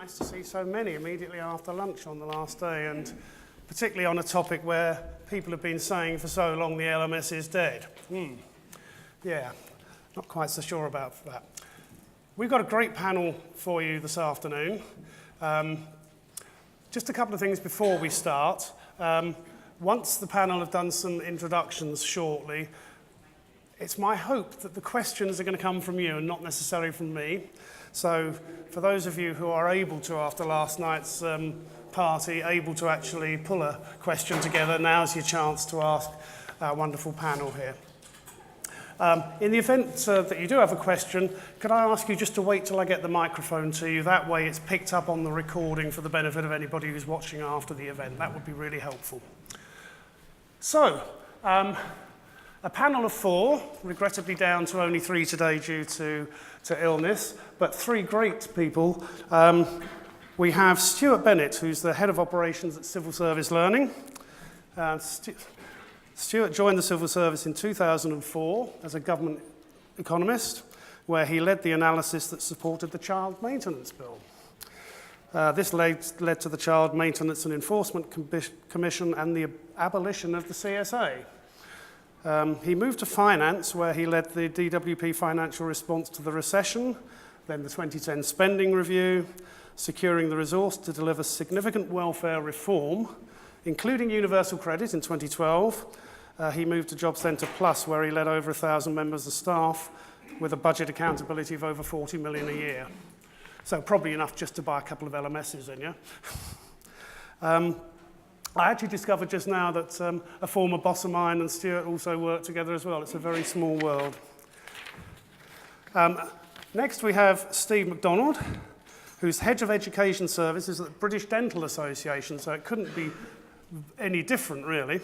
nice to see so many immediately after lunch on the last day, and particularly on a topic where people have been saying for so long the LMS is dead. Yeah, not quite so sure about that. We've got a great panel for you this afternoon. Just a couple of things before we start. Once the panel have done some introductions shortly, it's my hope that the questions are going to come from you and not necessarily from me. So for those of you who are able to, after last night's party, able to actually pull a question together, now's your chance to ask our wonderful panel here. In the event that you do have a question, could I ask you just to wait till I get the microphone to you? That way it's picked up on the recording for the benefit of anybody who's watching after the event. That would be really helpful. So, a panel of 4, regrettably down to only 3 today due to illness, but 3 great people. We have Stuart Bennett, who's the Head of Operations at Civil Service Learning. Stuart joined the Civil Service in 2004 as a government economist, where he led the analysis that supported the Child Maintenance Bill. This led to the Child Maintenance and Enforcement Commission and the abolition of the CSA. He moved to finance, where he led the DWP financial response to the recession, then the 2010 spending review, securing the resource to deliver significant welfare reform, including universal credit in 2012. He moved to Job Centre Plus, where he led over 1,000 members of staff with a budget accountability of over 40 million a year. So probably enough just to buy a couple of LMSs in, yeah? I actually discovered just now that a former boss of mine and Stuart also work together as well. It's a very small world. Next we have Steve McDonald, who's Head of Education Services at the British Dental Association, so it couldn't be any different, really.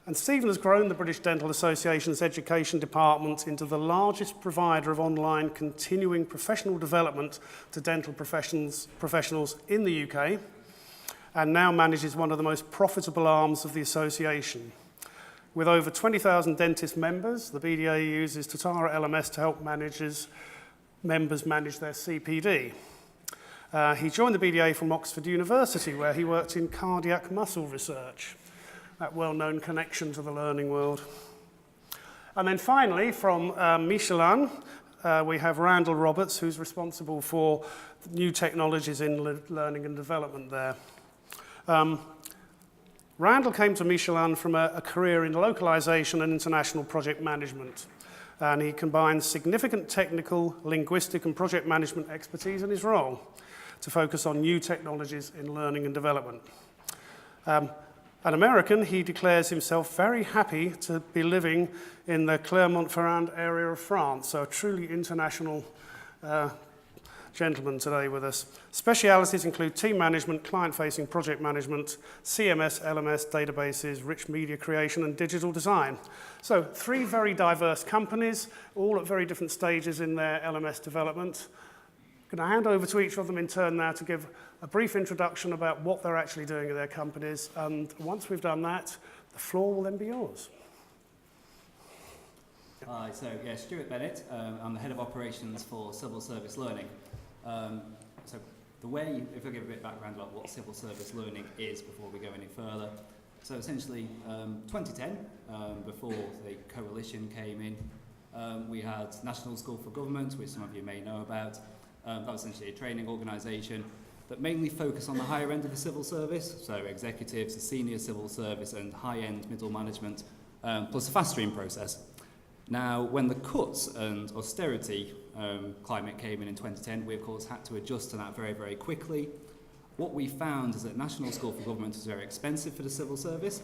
And Stephen has grown the British Dental Association's education department into the largest provider of online continuing professional development to dental professionals in the UK, and now manages one of the most profitable arms of the association. With over 20,000 dentist members, the BDA uses Tatara LMS to help members manage their CPD. He joined the BDA from Oxford University, where he worked in cardiac muscle research, that well-known connection to the learning world. And then finally, from Michelin, we have Randall Roberts, who's responsible for new technologies in learning and development there. Randall came to Michelin from a career in localization and international project management. And he combines significant technical, linguistic, and project management expertise in his role to focus on new technologies in learning and development. An American, he declares himself very happy to be living in the Clermont-Ferrand area of France, so a truly international gentleman today with us. Specialities include team management, client-facing project management, CMS, LMS, databases, rich media creation, and digital design. So 3 very diverse companies, all at very different stages in their LMS development. I'm going to hand over to each of them in turn now to give a brief introduction about what they're actually doing in their companies. And once we've done that, the floor will then be yours. Hi, so yeah, Stuart Bennett. I'm the Head of Operations for Civil Service Learning. So the way, if I give a bit of background about what Civil Service Learning is before we go any further. So essentially, 2010, before the coalition came in, we had National School for Government, which some of you may know about. That was essentially a training organisation that mainly focused on the higher end of the civil service, so executives, the senior civil service and high-end middle management, plus a fast stream process. Now, when the cuts and austerity climate came in 2010, we of course had to adjust to that very, very quickly. What we found is that National School for Government was very expensive for the civil service.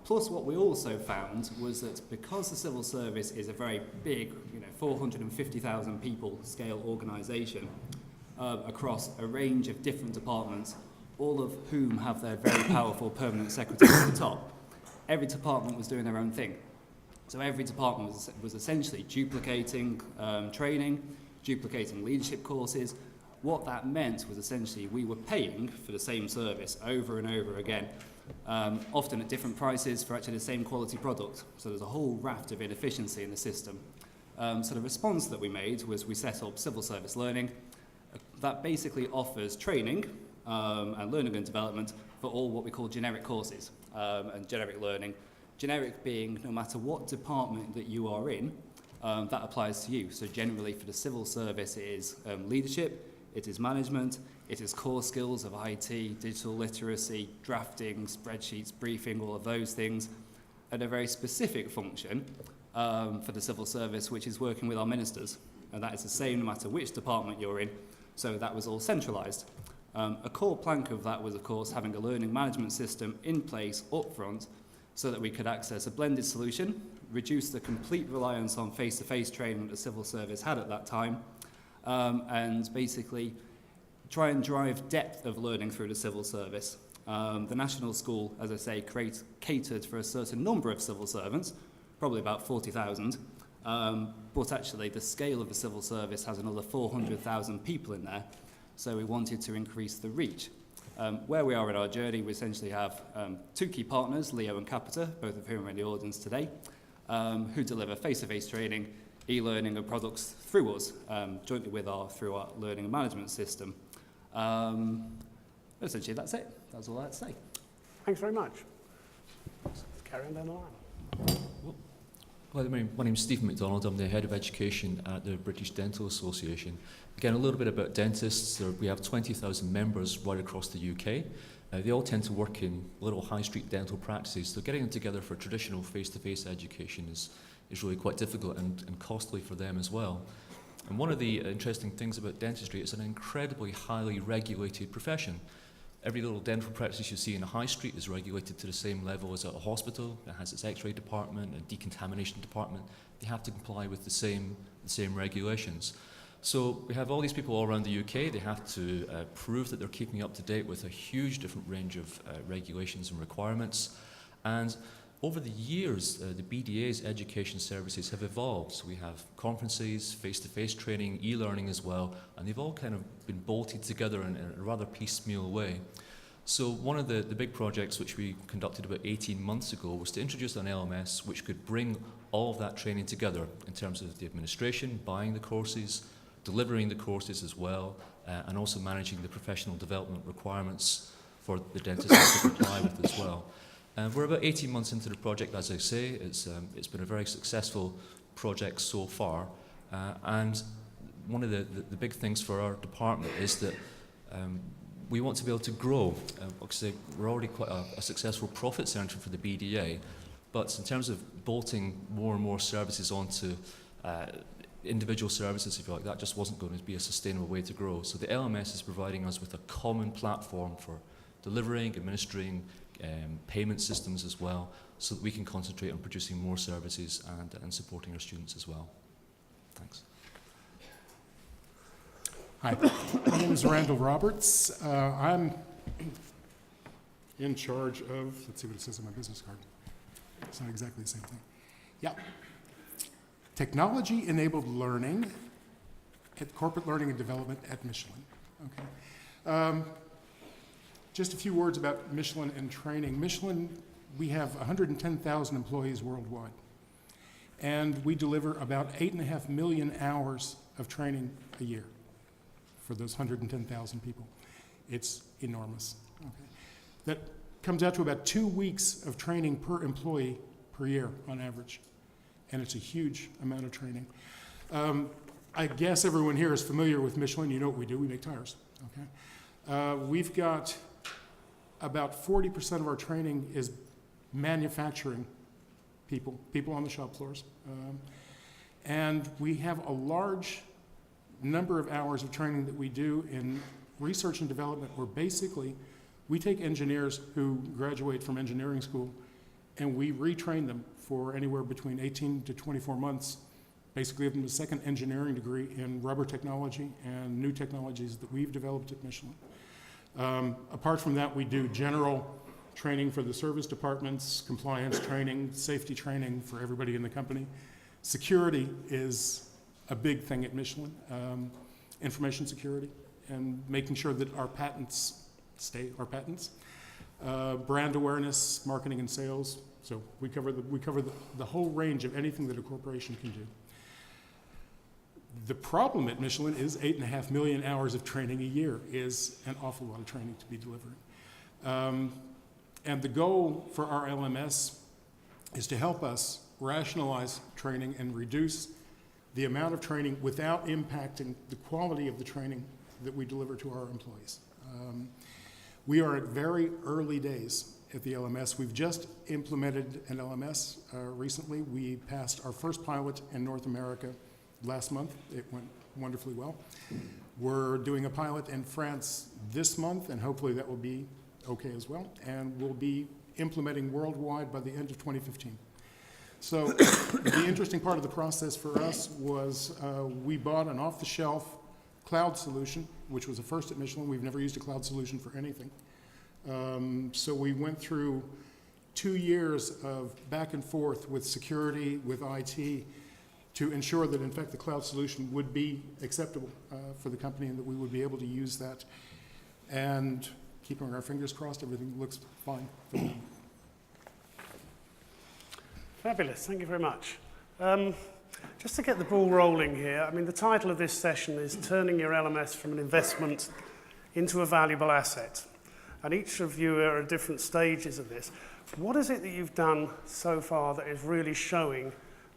Plus, what we also found was that because the civil service is a very big, 450,000 people scale organisation across a range of different departments, all of whom have their very powerful permanent secretaries at the top, every department was doing their own thing. So every department was essentially duplicating training, duplicating leadership courses. What that meant was essentially we were paying for the same service over and over again, often at different prices for actually the same quality product. So there's a whole raft of inefficiency in the system. So the response that we made was we set up Civil Service Learning, that basically offers training and learning and development for all what we call generic courses and generic learning. Generic being no matter what department that you are in, that applies to you. So generally for the civil service it is leadership, it is management, it is core skills of IT, digital literacy, drafting, spreadsheets, briefing, all of those things, and a very specific function for the civil service, which is working with our ministers. And that is the same no matter which department you're in. So that was all centralised. A core plank of that was, of course, having a learning management system in place up front so that we could access a blended solution, reduce the complete reliance on face-to-face training that the civil service had at that time, and basically try and drive depth of learning through the civil service. The National School, as I say, catered for a certain number of civil servants, probably about 40,000, but actually the scale of the civil service has another 400,000 people in there, so we wanted to increase the reach. Where we are in our journey, we essentially have two key partners, Leo and Capita, both of whom are in the audience today, who deliver face-to-face training, e-learning and products through us, jointly through our learning and management system. Essentially, that's it. That's all I had to say. Thanks very much. Let's carry on down the line. Hi, my name's Stephen MacDonald. I'm the Head of Education at the British Dental Association. Again, a little bit about dentists. We have 20,000 members right across the UK. They all tend to work in little high street dental practices, so getting them together for traditional face-to-face education is really quite difficult and costly for them as well. And one of the interesting things about dentistry, it's an incredibly highly regulated profession. Every little dental practice you see in a high street is regulated to the same level as a hospital. It has its x-ray department and decontamination department. They have to comply with the same regulations. So we have all these people all around the UK. They have to prove that they're keeping up to date with a huge different range of regulations and requirements. And over the years, the BDA's education services have evolved. So we have conferences, face-to-face training, e-learning as well, and they've all kind of been bolted together in a rather piecemeal way. So one of the big projects which we conducted about 18 months ago was to introduce an LMS which could bring all of that training together in terms of the administration, buying the courses, delivering the courses as well, and also managing the professional development requirements for the dentists to comply with as well. We're about 18 months into the project, as I say. It's been a very successful project so far. And one of the big things for our department is that we want to be able to grow. Obviously, we're already quite a successful profit centre for the BDA, but in terms of bolting more and more services onto individual services, if you like, that just wasn't going to be a sustainable way to grow. So the LMS is providing us with a common platform for delivering, administering, payment systems as well, so that we can concentrate on producing more services and supporting our students as well. Thanks. Hi, my name is Randall Roberts. I'm in charge of, let's see what it says on my business card. It's not exactly the same thing. Yeah. Technology-enabled learning at corporate learning and development at Michelin. Okay. Just a few words about Michelin and training. Michelin, we have 110,000 employees worldwide, and we deliver about 8.5 million hours of training a year for those 110,000 people. It's enormous. Okay. That comes out to about 2 weeks of training per employee per year on average, and it's a huge amount of training. I guess everyone here is familiar with Michelin. You know what we do. We make tires. Okay. We've got about 40% of our training is manufacturing people on the shop floors. And we have a large number of hours of training that we do in research and development, where basically we take engineers who graduate from engineering school and we retrain them for anywhere between 18 to 24 months, basically give them a second engineering degree in rubber technology and new technologies that we've developed at Michelin. Apart from that, we do general training for the service departments, compliance training, safety training for everybody in the company. Security is a big thing at Michelin, information security, and making sure that our patents stay our patents. Brand awareness, marketing and sales. So we cover the whole range of anything that a corporation can do. The problem at Michelin is 8.5 million hours of training a year is an awful lot of training to be delivered. And the goal for our LMS is to help us rationalize training and reduce the amount of training without impacting the quality of the training that we deliver to our employees. We are at very early days at the LMS. We've just implemented an LMS recently. We passed our first pilot in North America last month. It went wonderfully well. We're doing a pilot in France this month, and hopefully that will be okay as well. And we'll be implementing worldwide by the end of 2015. So the interesting part of the process for us was we bought an off-the-shelf cloud solution, which was a first at Michelin. We've never used a cloud solution for anything. So we went through 2 years of back and forth with security, with IT, to ensure that, in fact, the cloud solution would be acceptable for the company and that we would be able to use that. And keeping our fingers crossed, everything looks fine for them. Fabulous, thank you very much. Just to get the ball rolling here, I mean, the title of this session is Turning Your LMS from an Investment into a Valuable Asset. And each of you are at different stages of this. What is it that you've done so far that is really showing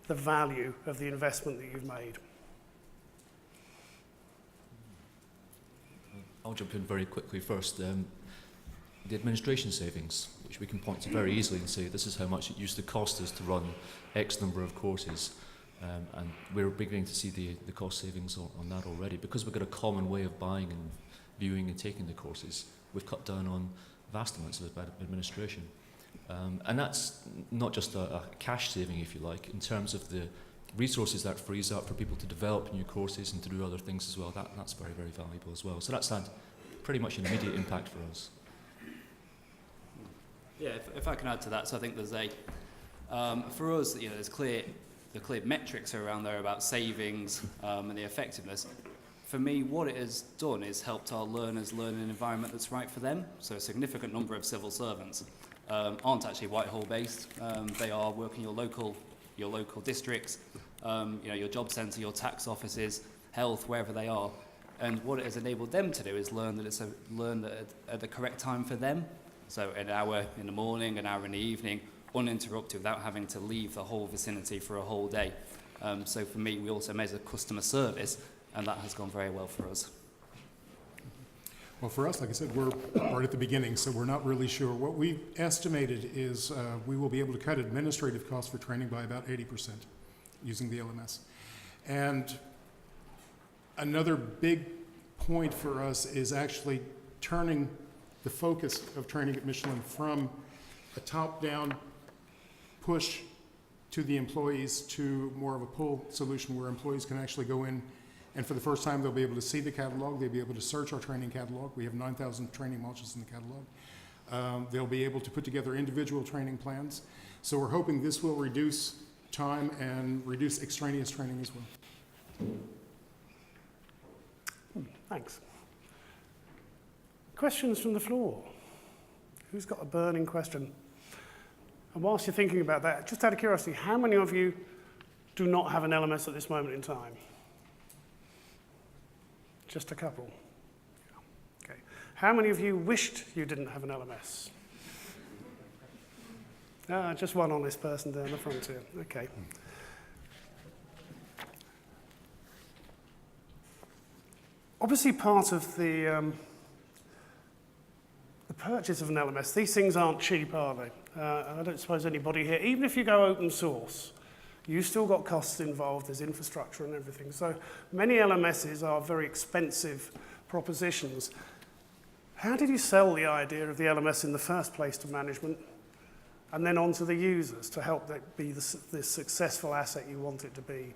the value of the investment that you've made? I'll jump in very quickly first. The administration savings, which we can point to very easily and say this is how much it used to cost us to run X number of courses. And we're beginning to see the cost savings on that already. Because we've got a common way of buying and viewing and taking the courses, we've cut down on vast amounts of administration. And that's not just a cash saving, if you like, in terms of the resources that frees up for people to develop new courses and to do other things as well. That's very, very valuable as well. So that's had pretty much an immediate impact for us. Yeah, if I can add to that, so I think there's for us, there's the clear metrics around there about savings and the effectiveness. For me, what it has done is helped our learners learn in an environment that's right for them. So a significant number of civil servants aren't actually Whitehall based. They are working your local districts, your job centre, your tax offices, health, wherever they are. And what it has enabled them to do is learn that at the correct time for them. So an hour in the morning, an hour in the evening, uninterrupted without having to leave the whole vicinity for a whole day. So for me, we also measure customer service, and that has gone very well for us. Well, for us, like I said, we're right at the beginning, so we're not really sure. What we estimated is we will be able to cut administrative costs for training by about 80% using the LMS. And another big point for us is actually turning the focus of training at Michelin from a top-down push to the employees to more of a pull solution where employees can actually go in, and for the first time they'll be able to see the catalog, they'll be able to search our training catalog. We have 9,000 training modules in the catalog. They'll be able to put together individual training plans. So we're hoping this will reduce time and reduce extraneous training as well. Thanks. Questions from the floor? Who's got a burning question? And whilst you're thinking about that, just out of curiosity, how many of you do not have an LMS at this moment in time? Just a couple. Okay. How many of you wished you didn't have an LMS? Just one honest person down the front here. Okay. Obviously, part of the purchase of an LMS, these things aren't cheap, are they? And I don't suppose anybody here, even if you go open source, you've still got costs involved, there's infrastructure and everything. So many LMSs are very expensive propositions. How did you sell the idea of the LMS in the first place to management and then on to the users to help that be the successful asset you want it to be?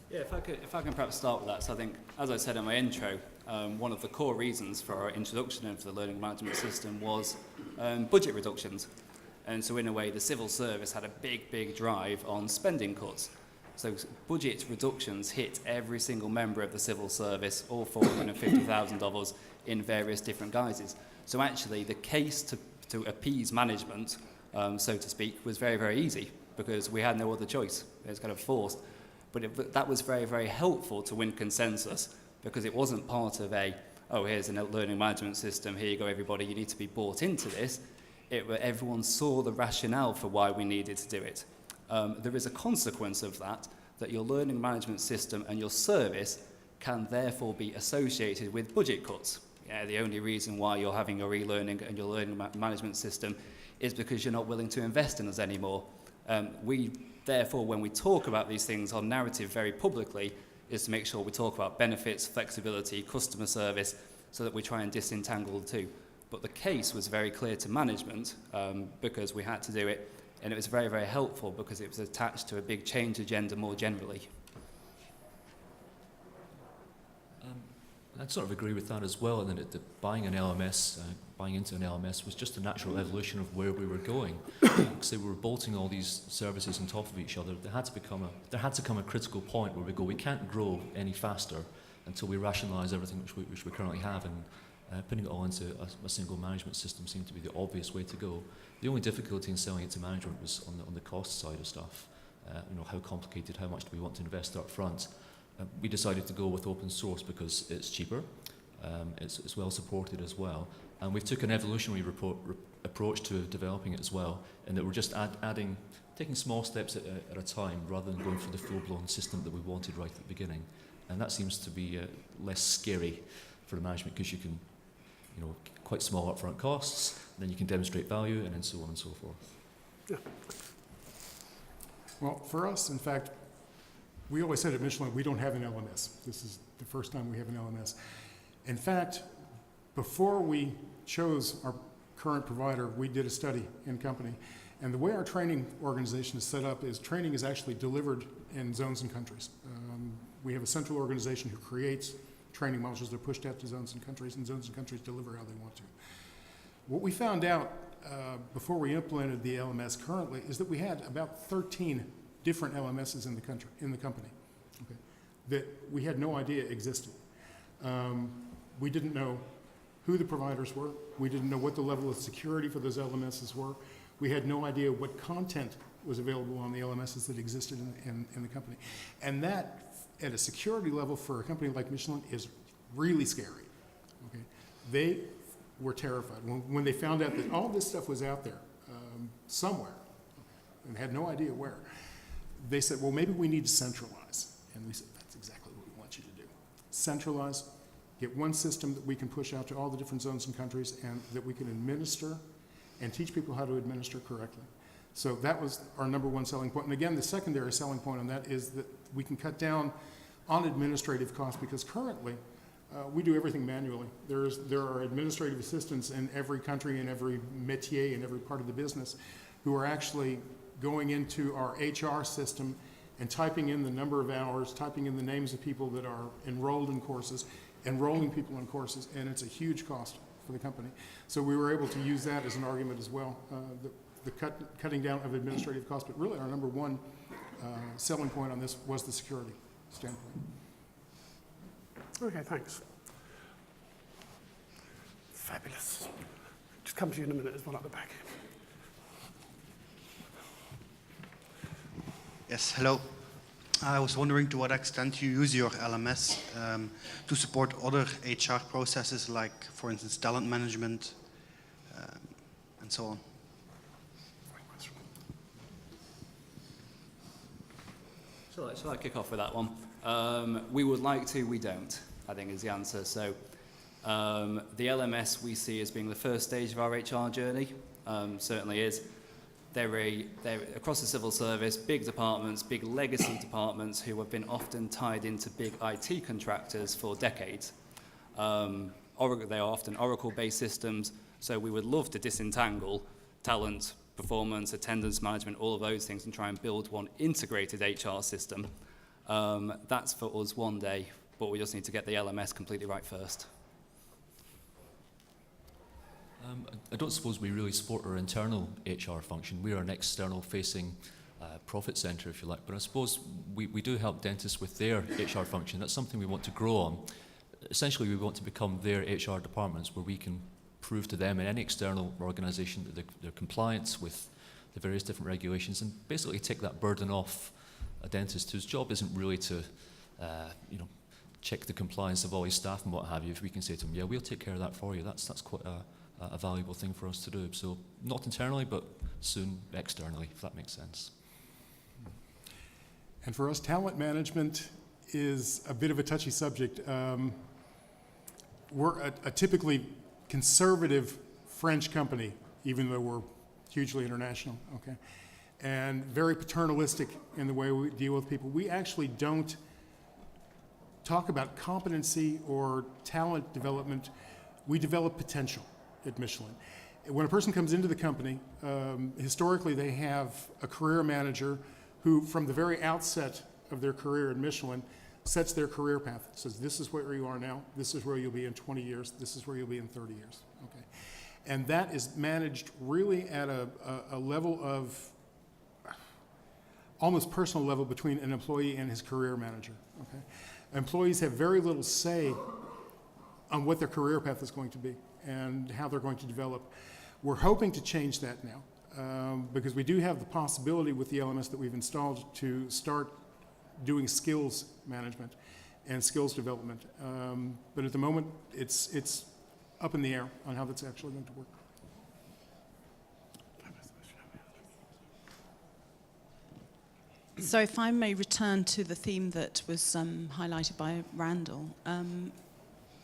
Yeah, if I can perhaps start with that. So I think, as I said in my intro, one of the core reasons for our introduction into the learning management system was budget reductions. And so in a way, the civil service had a big drive on spending cuts. So budget reductions hit every single member of the civil service, all 450,000 of us, in various different guises. So actually, the case to appease management, so to speak, was very, very easy because we had no other choice. It was kind of forced. But that was very, very helpful to win consensus, because it wasn't part of here's a learning management system, here you go everybody, you need to be bought into this. Everyone saw the rationale for why we needed to do it. There is a consequence of that your learning management system and your service can therefore be associated with budget cuts. Yeah, the only reason why you're having your e-learning and your learning management system is because you're not willing to invest in us anymore. Therefore, when we talk about these things, our narrative very publicly is to make sure we talk about benefits, flexibility, customer service, so that we try and disentangle the two. But the case was very clear to management because we had to do it, and it was very, very helpful because it was attached to a big change agenda more generally. I'd sort of agree with that as well, and that buying an LMS, buying into an LMS was just a natural evolution of where we were going. Because we were bolting all these services on top of each other. There had to come a critical point where we go, we can't grow any faster until we rationalise everything which we currently have, and putting it all into a single management system seemed to be the obvious way to go. The only difficulty in selling it to management was on the cost side of stuff. How complicated, how much do we want to invest up front? We decided to go with open source because it's cheaper, it's well supported as well, and we took an evolutionary approach to developing it as well, in that we're just taking small steps at a time rather than going for the full-blown system that we wanted right at the beginning, and that seems to be less scary for the management because you can, quite small upfront costs, then you can demonstrate value, and then so on and so forth. Yeah. Well, for us, in fact, we always said at Michelin, we don't have an LMS. This is the first time we have an LMS. In fact, before we chose our current provider, we did a study in company. And the way our training organization is set up is training is actually delivered in zones and countries. We have a central organization who creates training modules that are pushed out to zones and countries deliver how they want to. What we found out before we implemented the LMS currently is that we had about 13 different LMSs in the company, okay, that we had no idea existed. We didn't know who the providers were. We didn't know what the level of security for those LMSs were. We had no idea what content was available on the LMSs that existed in the company. And that, at a security level for a company like Michelin, is really scary. Okay? They were terrified. When they found out that all this stuff was out there somewhere, okay, and had no idea where, they said, well, maybe we need to centralize. And we said, that's exactly what we want you to do. Centralize, get one system that we can push out to all the different zones and countries and that we can administer and teach people how to administer correctly. So that was our number one selling point. And again, the secondary selling point on that is that we can cut down on administrative costs because currently we do everything manually. There are administrative assistants in every country, in every métier, in every part of the business who are actually going into our HR system and typing in the number of hours, typing in the names of people that are enrolled in courses, enrolling people in courses, and it's a huge cost for the company. So we were able to use that as an argument as well, the cutting down of administrative costs, but really our number one selling point on this was the security standpoint. Okay, thanks. Fabulous. Just come to you in a minute, there's one at the back. Yes, hello. I was wondering to what extent you use your LMS to support other HR processes like, for instance, talent management and so on. Shall I kick off with that one? We would like to, we don't, I think is the answer. So the LMS we see as being the first stage of our HR journey, certainly is. They're across the civil service, big departments, big legacy departments who have been often tied into big IT contractors for decades. They are often Oracle-based systems, so we would love to disentangle talent, performance, attendance management, all of those things, and try and build one integrated HR system. That's for us one day, but we just need to get the LMS completely right first. I don't suppose we really support our internal HR function. We are an external-facing profit centre, if you like. But I suppose we do help dentists with their HR function. That's something we want to grow on. Essentially, we want to become their HR departments where we can prove to them in any external organisation that they're compliant with the various different regulations and basically take that burden off a dentist whose job isn't really to, check the compliance of all his staff and what have you. If we can say to him, yeah, we'll take care of that for you, that's quite a valuable thing for us to do. So not internally, but soon externally, if that makes sense. And for us, talent management is a bit of a touchy subject. We're a typically conservative French company, even though we're hugely international, okay? And very paternalistic in the way we deal with people. We actually don't talk about competency or talent development. We develop potential at Michelin. When a person comes into the company, historically they have a career manager who, from the very outset of their career at Michelin, sets their career path. Says, this is where you are now, this is where you'll be in 20 years, this is where you'll be in 30 years, okay? And that is managed really at a level of, almost personal level between an employee and his career manager, okay? Employees have very little say on what their career path is going to be and how they're going to develop. We're hoping to change that now because we do have the possibility with the LMS that we've installed to start doing skills management and skills development. But at the moment, it's up in the air on how that's actually going to work. So if I may return to the theme that was highlighted by Randall,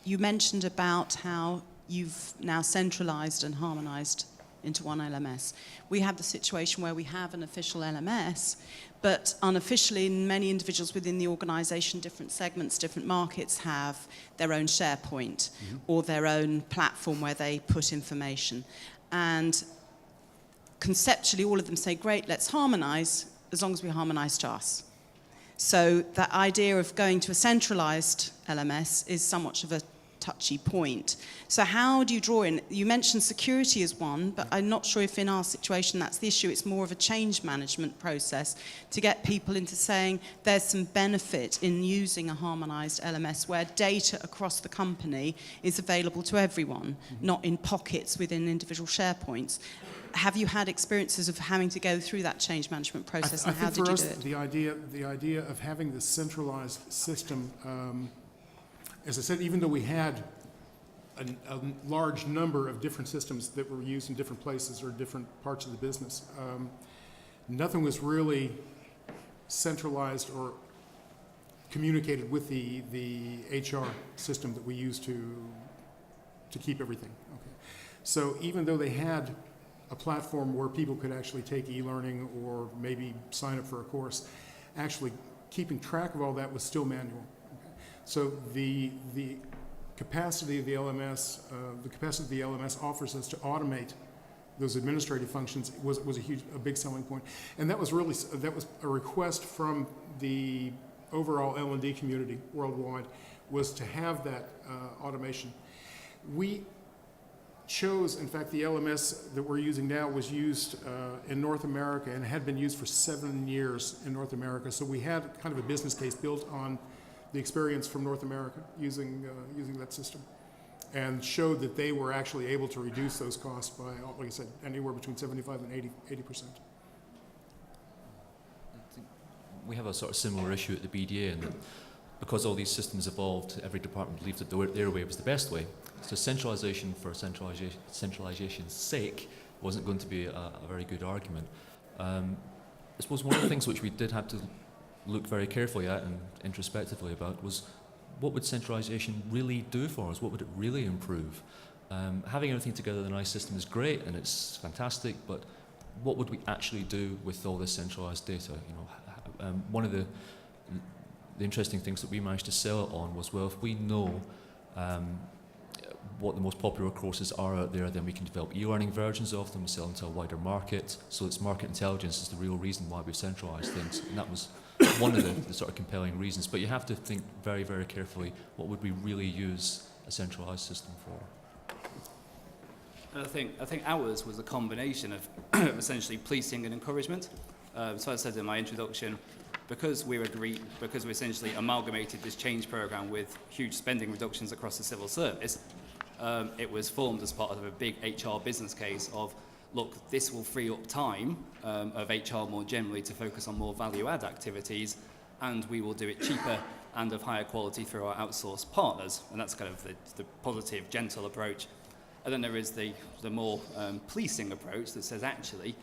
you mentioned about how you've now centralized and harmonized into one LMS. We have the situation where we have an official LMS, but unofficially many individuals within the organization, different segments, different markets have their own SharePoint or their own platform where they put information. And conceptually all of them say, great, let's harmonize, as long as we harmonize to us. So that idea of going to a centralized LMS is somewhat of a touchy point. So how do you draw in? You mentioned security as one, but I'm not sure if in our situation that's the issue. It's more of a change management process to get people into saying there's some benefit in using a harmonized LMS where data across the company is available to everyone, not in pockets within individual SharePoints. Have you had experiences of having to go through that change management process, and how did you do it? The idea of having this centralized system, as I said, even though we had a large number of different systems that were used in different places or different parts of the business, nothing was really centralized or communicated with the HR system that we use to keep everything. Okay. So even though they had a platform where people could actually take e-learning or maybe sign up for a course, actually keeping track of all that was still manual. Okay. So the capacity of the LMS, offers us to automate those administrative functions was a big selling point, and that was a request from the overall L&D community worldwide, was to have that automation. We chose, in fact, the LMS that we're using now was used in North America and had been used for 7 years in North America. So we had kind of a business case built on the experience from North America using that system, and showed that they were actually able to reduce those costs by, like I said, anywhere between 75 and 80%. We have a sort of similar issue at the BDA in that because all these systems evolved, every department believed that their way was the best way. So centralization for centralization's sake wasn't going to be a very good argument. I suppose one of the things which we did have to look very carefully at and introspectively about was what would centralization really do for us? What would it really improve? Having everything together in a nice system is great and it's fantastic, but what would we actually do with all this centralized data? One of the interesting things that we managed to sell it on was, well, if we know what the most popular courses are out there, then we can develop e-learning versions of them, sell them to a wider market. So it's market intelligence is the real reason why we've centralized things. And that was one of the sort of compelling reasons. But you have to think very, very carefully, what would we really use a centralized system for? And I think ours was a combination of essentially policing and encouragement. So I said in my introduction, because we essentially amalgamated this change program with huge spending reductions across the civil service, it was formed as part of a big HR business case of look, this will free up time of HR more generally to focus on more value-add activities, and we will do it cheaper and of higher quality through our outsourced partners. And that's kind of the positive, gentle approach. And then there is the more policing approach that says, actually,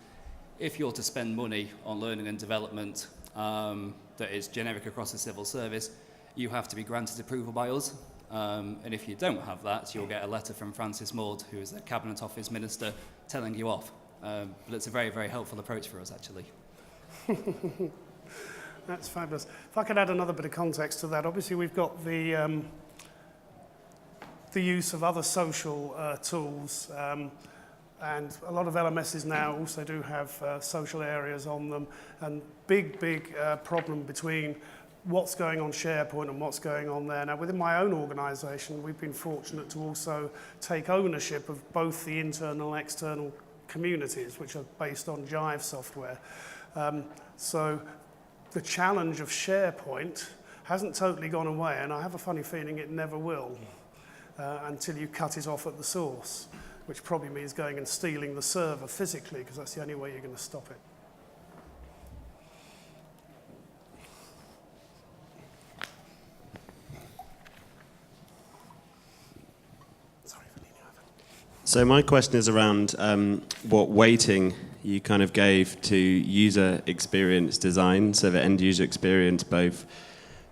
if you're to spend money on learning and development that is generic across the civil service, you have to be granted approval by us. And if you don't have that, you'll get a letter from Francis Maud, who is the Cabinet Office Minister, telling you off. But it's a very, very helpful approach for us, actually. That's fabulous. If I could add another bit of context to that, obviously we've got the use of other social tools, and a lot of LMSs now also do have social areas on them, and big problem between what's going on SharePoint and what's going on there. Now, within my own organisation, we've been fortunate to also take ownership of both the internal and external communities, which are based on Jive software. So the challenge of SharePoint hasn't totally gone away, and I have a funny feeling it never will until you cut it off at the source, which probably means going and stealing the server physically, because that's the only way you're going to stop it. So my question is around what weighting you kind of gave to user experience design, so the end user experience both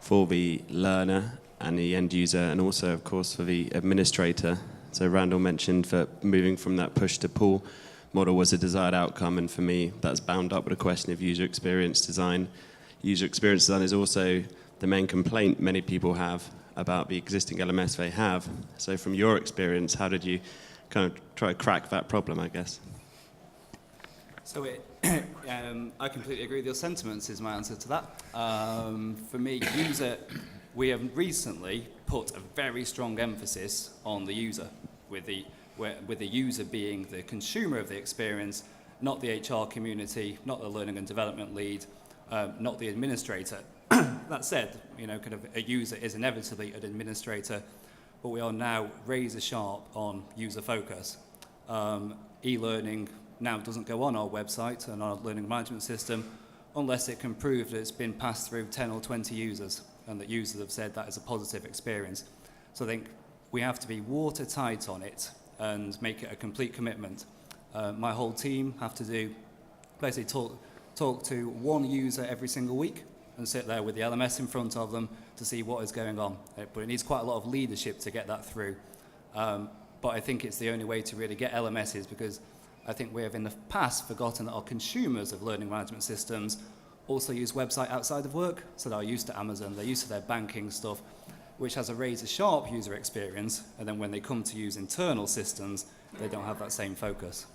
for the learner and the end user, and also, of course, for the administrator. So Randall mentioned that moving from that push to pull model was a desired outcome, and for me, that's bound up with a question of user experience design. User experience design is also the main complaint many people have about the existing LMS they have. So from your experience, how did you kind of try to crack that problem, I guess? So I completely agree with your sentiments is my answer to that. For me, we have recently put a very strong emphasis on the user, with the user being the consumer of the experience, not the HR community, not the learning and development lead, not the administrator. That said, kind of a user is inevitably an administrator, but we are now razor sharp on user focus. E-learning now doesn't go on our website and our learning management system unless it can prove that it's been passed through 10 or 20 users and that users have said that is a positive experience. So I think we have to be watertight on it and make it a complete commitment. My whole team have to do basically talk to one user every single week and sit there with the LMS in front of them to see what is going on. But it needs quite a lot of leadership to get that through. But I think it's the only way to really get LMSs, because I think we have in the past forgotten that our consumers of learning management systems also use website outside of work. So they're used to Amazon, they're used to their banking stuff, which has a razor sharp user experience. And then when they come to use internal systems, they don't have that same focus.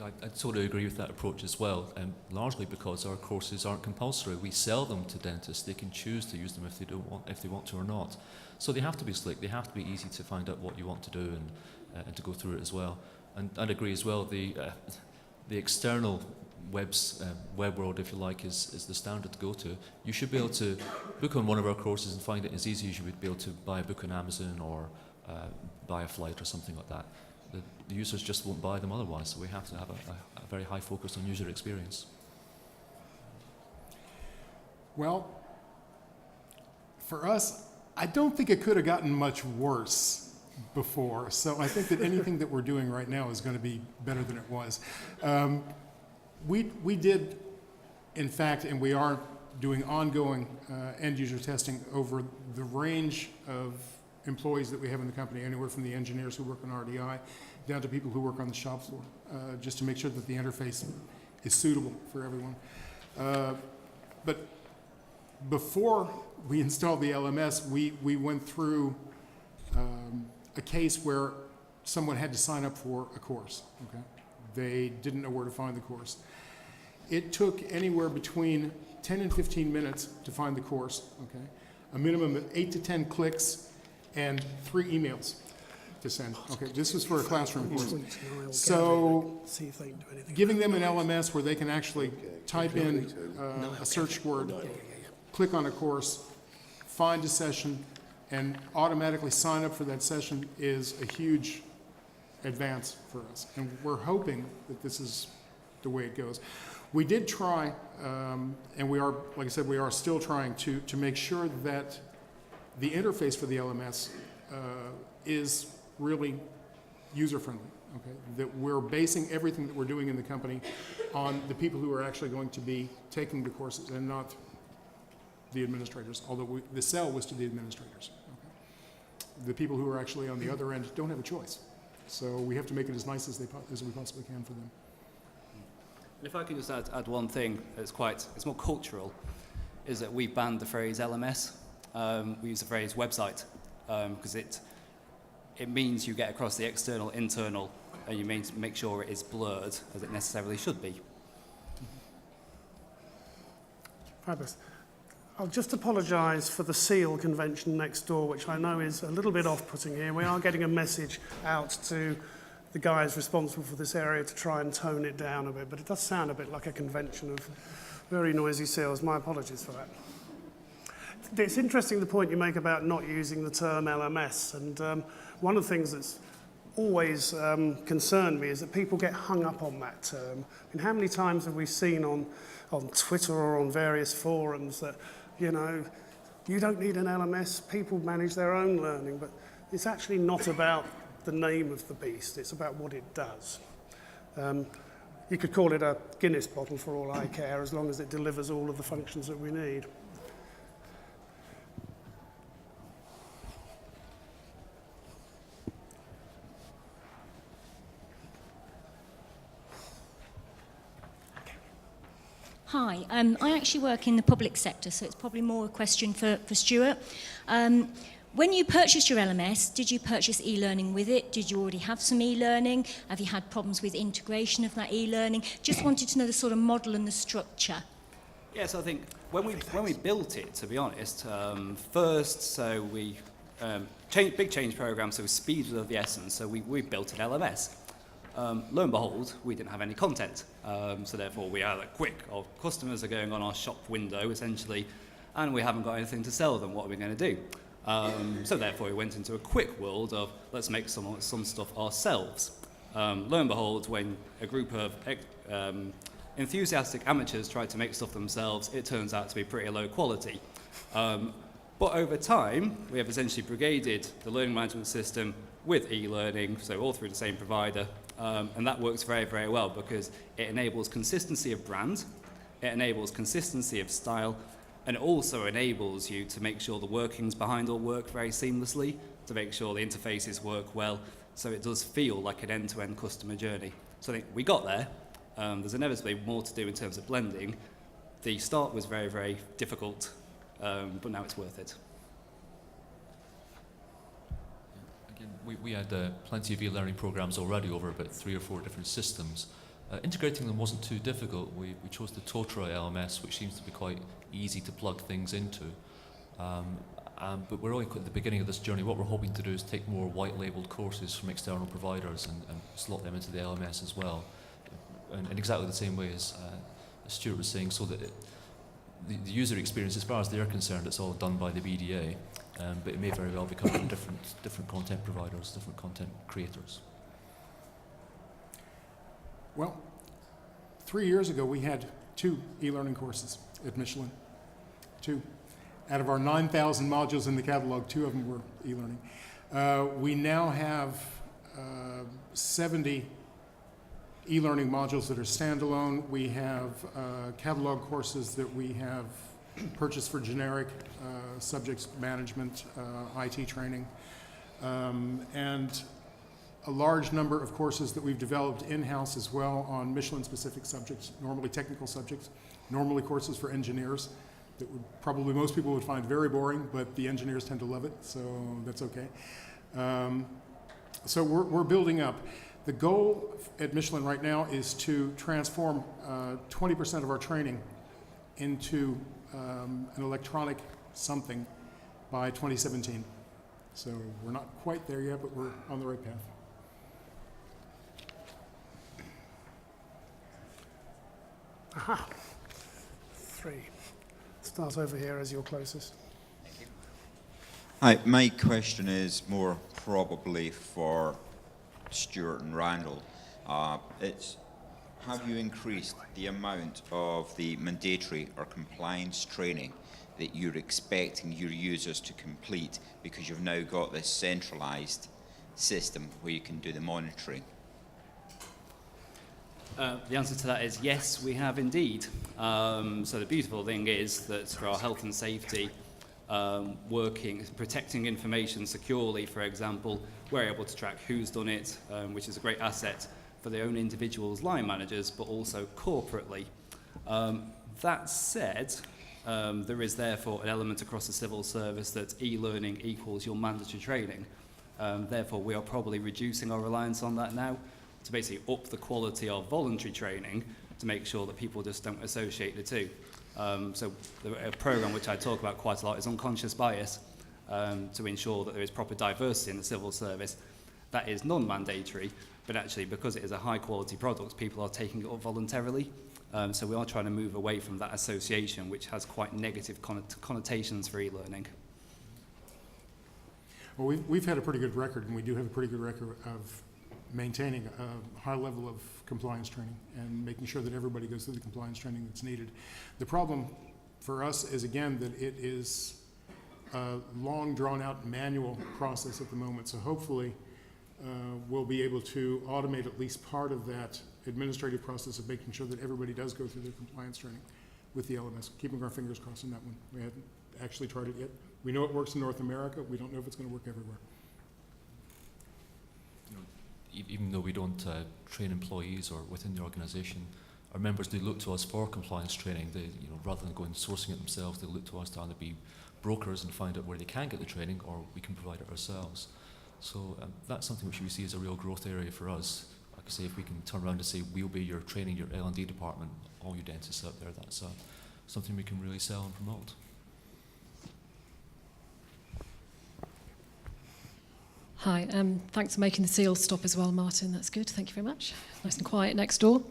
I totally agree with that approach as well, largely because our courses aren't compulsory. We sell them to dentists. They can choose to use them if they want to or not. So they have to be slick. They have to be easy to find out what you want to do and to go through it as well. And I'd agree as well. The external web world, if you like, is the standard to go to. You should be able to book on one of our courses and find it as easy as you would be able to buy a book on Amazon or buy a flight or something like that. The users just won't buy them otherwise, so we have to have a very high focus on user experience. Well, for us, I don't think it could have gotten much worse before, so I think that anything that we're doing right now is going to be better than it was. We did, in fact, and we are doing ongoing end-user testing over the range of employees that we have in the company, anywhere from the engineers who work on RDI down to people who work on the shop floor, just to make sure that the interface is suitable for everyone. But before we installed the LMS, we went through a case where someone had to sign up for a course. Okay? They didn't know where to find the course. It took anywhere between 10 and 15 minutes to find the course. Okay? A minimum of 8 to 10 clicks and 3 emails to send. Okay, this was for a classroom course. So giving them an LMS where they can actually type in a search word, click on a course, find a session, and automatically sign up for that session is a huge advance for us. And we're hoping that this is the way it goes. We did try, and we are, like I said, we are still trying to make sure that the interface for the LMS is really user-friendly, okay? That we're basing everything that we're doing in the company on the people who are actually going to be taking the courses and not the administrators, although the sell was to the administrators. Okay? The people who are actually on the other end don't have a choice. So we have to make it as nice as we possibly can for them. And if I can just add one thing that's it's more cultural, is that we banned the phrase LMS. We use the phrase website because it means you get across the external, internal, and you make sure it is blurred as it necessarily should be. Fabulous. I'll just apologise for the seal convention next door, which I know is a little bit off-putting here. We are getting a message out to the guys responsible for this area to try and tone it down a bit, but it does sound a bit like a convention of very noisy seals. My apologies for that. It's interesting the point you make about not using the term LMS, and one of the things that's always concerned me is that people get hung up on that term. I mean, how many times have we seen on Twitter or on various forums that, you know, you don't need an LMS, people manage their own learning, but it's actually not about the name of the beast, it's about what it does. You could call it a Guinness bottle for all I care, as long as it delivers all of the functions that we need. Hi, I actually work in the public sector, so it's probably more a question for Stuart. When you purchased your LMS, did you purchase e-learning with it? Did you already have some e-learning? Have you had problems with integration of that e-learning? Just wanted to know the sort of model and the structure. Yes, I think when we built it, to be honest, first, so we big change program, so speed was of the essence. So we built an LMS. Lo and behold, we didn't have any content. So therefore, we are like, quick. Our customers are going on our shop window essentially, and we haven't got anything to sell them. What are we going to do? So therefore, we went into a quick world of let's make some stuff ourselves. Lo and behold, when a group of enthusiastic amateurs tried to make stuff themselves, it turns out to be pretty low quality. But over time, we have essentially brigaded the learning management system with e-learning, so all through the same provider, and that works very, very well because it enables consistency of brand, it enables consistency of style, and it also enables you to make sure the workings behind all work very seamlessly, to make sure the interfaces work well, so it does feel like an end-to-end customer journey. So I think we got there. There's inevitably more to do in terms of blending. The start was very, very difficult, but now it's worth it. Again, we had plenty of e-learning programs already over about 3 or 4 different systems. Integrating them wasn't too difficult. We chose the Totra LMS, which seems to be quite easy to plug things into. But we're only at the beginning of this journey. What we're hoping to do is take more white-labelled courses from external providers and slot them into the LMS as well. And in exactly the same way as Stuart was saying, so that the user experience, as far as they're concerned, it's all done by the BDA, but it may very well become from different content providers, different content creators. Well, 3 years ago, we had 2 e-learning courses at Michelin. 2. Out of our 9,000 modules in the catalog, 2 of them were e-learning. We now have 70 e-learning modules that are standalone. We have catalog courses that we have purchased for generic subjects management, IT training, and a large number of courses that we've developed in-house as well on Michelin-specific subjects, normally technical subjects, normally courses for engineers that would probably most people would find very boring, but the engineers tend to love it, so that's okay. So we're building up. The goal at Michelin right now is to transform 20% of our training into an electronic something by 2017. So we're not quite there yet, but we're on the right path. Aha. 3. Start over here as you're closest. Hi, my question is more probably for Stuart and Randall. It's have you increased the amount of the mandatory or compliance training that you're expecting your users to complete because you've now got this centralized system where you can do the monitoring? The answer to that is yes, we have indeed. So the beautiful thing is that for our health and safety, protecting information securely, for example, we're able to track who's done it, which is a great asset for their own individuals, line managers, but also corporately. That said, there is therefore an element across the civil service that e-learning equals your mandatory training. Therefore, we are probably reducing our reliance on that now to basically up the quality of voluntary training to make sure that people just don't associate the two. So a program which I talk about quite a lot is unconscious bias, to ensure that there is proper diversity in the civil service. That is non-mandatory, but actually because it is a high quality product, people are taking it up voluntarily. So we are trying to move away from that association, which has quite negative connotations for e-learning. Well, we've had a pretty good record, and we do have a pretty good record of maintaining a high level of compliance training and making sure that everybody goes through the compliance training that's needed. The problem for us is, again, that it is a long, drawn-out manual process at the moment. So hopefully we'll be able to automate at least part of that administrative process of making sure that everybody does go through their compliance training with the LMS, keeping our fingers crossed on that one. We haven't actually tried it yet. We know it works in North America. We don't know if it's going to work everywhere. Even though we don't train employees or within the organisation, our members do look to us for compliance training. They, rather than going sourcing it themselves, they look to us to either be brokers and find out where they can get the training, or we can provide it ourselves. So that's something which we see as a real growth area for us. Like I say, if we can turn around and say we'll be your training, your L&D department, all you dentists out there, that's something we can really sell and promote. Hi, thanks for making the seal stop as well, Martin. That's good. Thank you very much. Nice and quiet next door.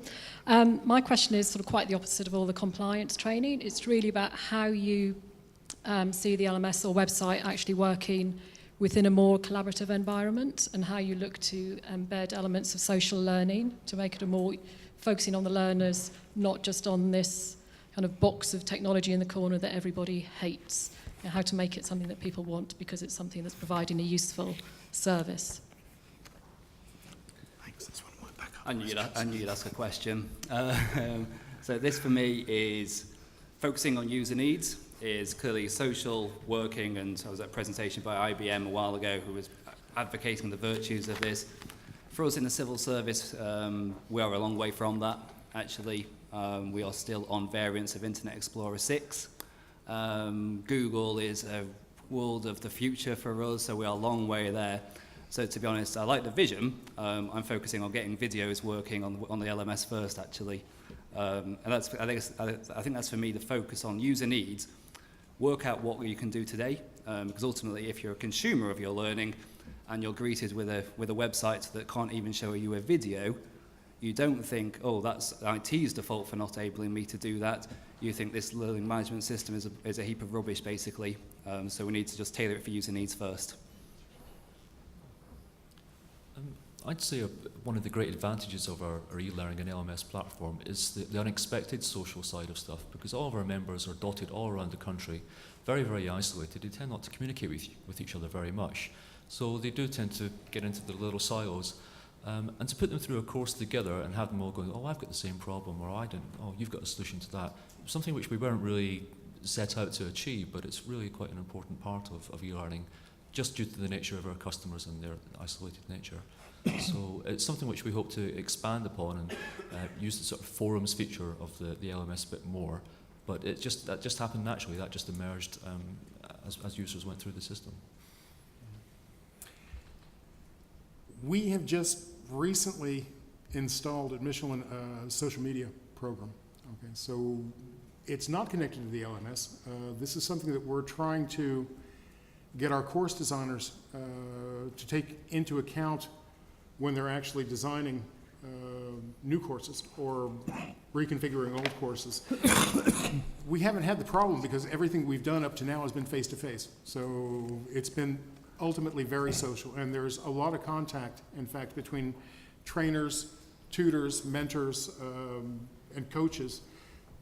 My question is sort of quite the opposite of all the compliance training. It's really about how you see the LMS or website actually working within a more collaborative environment, and how you look to embed elements of social learning to make it a more focusing on the learners, not just on this kind of box of technology in the corner that everybody hates. How to make it something that people want because it's something that's providing a useful service. Thanks. That's one of my backup I knew you'd ask a question. So this for me is focusing on user needs, is clearly social working, and I was at a presentation by IBM a while ago who was advocating the virtues of this. For us in the civil service, we are a long way from that, actually. We are still on variants of Internet Explorer 6. Google is a world of the future for us, so we are a long way there. So to be honest, I like the vision. I'm focusing on getting videos working on the LMS first, actually. And I think that's for me the focus on user needs. Work out what you can do today, because ultimately, if you're a consumer of your learning and you're greeted with a website that can't even show you a video, you don't think, oh, that's IT's default for not enabling me to do that. You think this learning management system is a heap of rubbish, basically. So we need to just tailor it for user needs first. I'd say one of the great advantages of our e-learning and LMS platform is the unexpected social side of stuff, because all of our members are dotted all around the country, very, very isolated. They tend not to communicate with each other very much. So they do tend to get into their little silos. And to put them through a course together and have them all going, oh, I've got the same problem, or I didn't, oh, you've got a solution to that. Something which we weren't really set out to achieve, but it's really quite an important part of e-learning, just due to the nature of our customers and their isolated nature. So it's something which we hope to expand upon and use the sort of forums feature of the LMS a bit more. But that just happened naturally. That just emerged as users went through the system. We have just recently installed at Michelin a social media program. Okay, so it's not connected to the LMS. This is something that we're trying to get our course designers to take into account when they're actually designing new courses or reconfiguring old courses. We haven't had the problem because everything we've done up to now has been face-to-face. So it's been ultimately very social, and there's a lot of contact, in fact, between trainers, tutors, mentors, and coaches,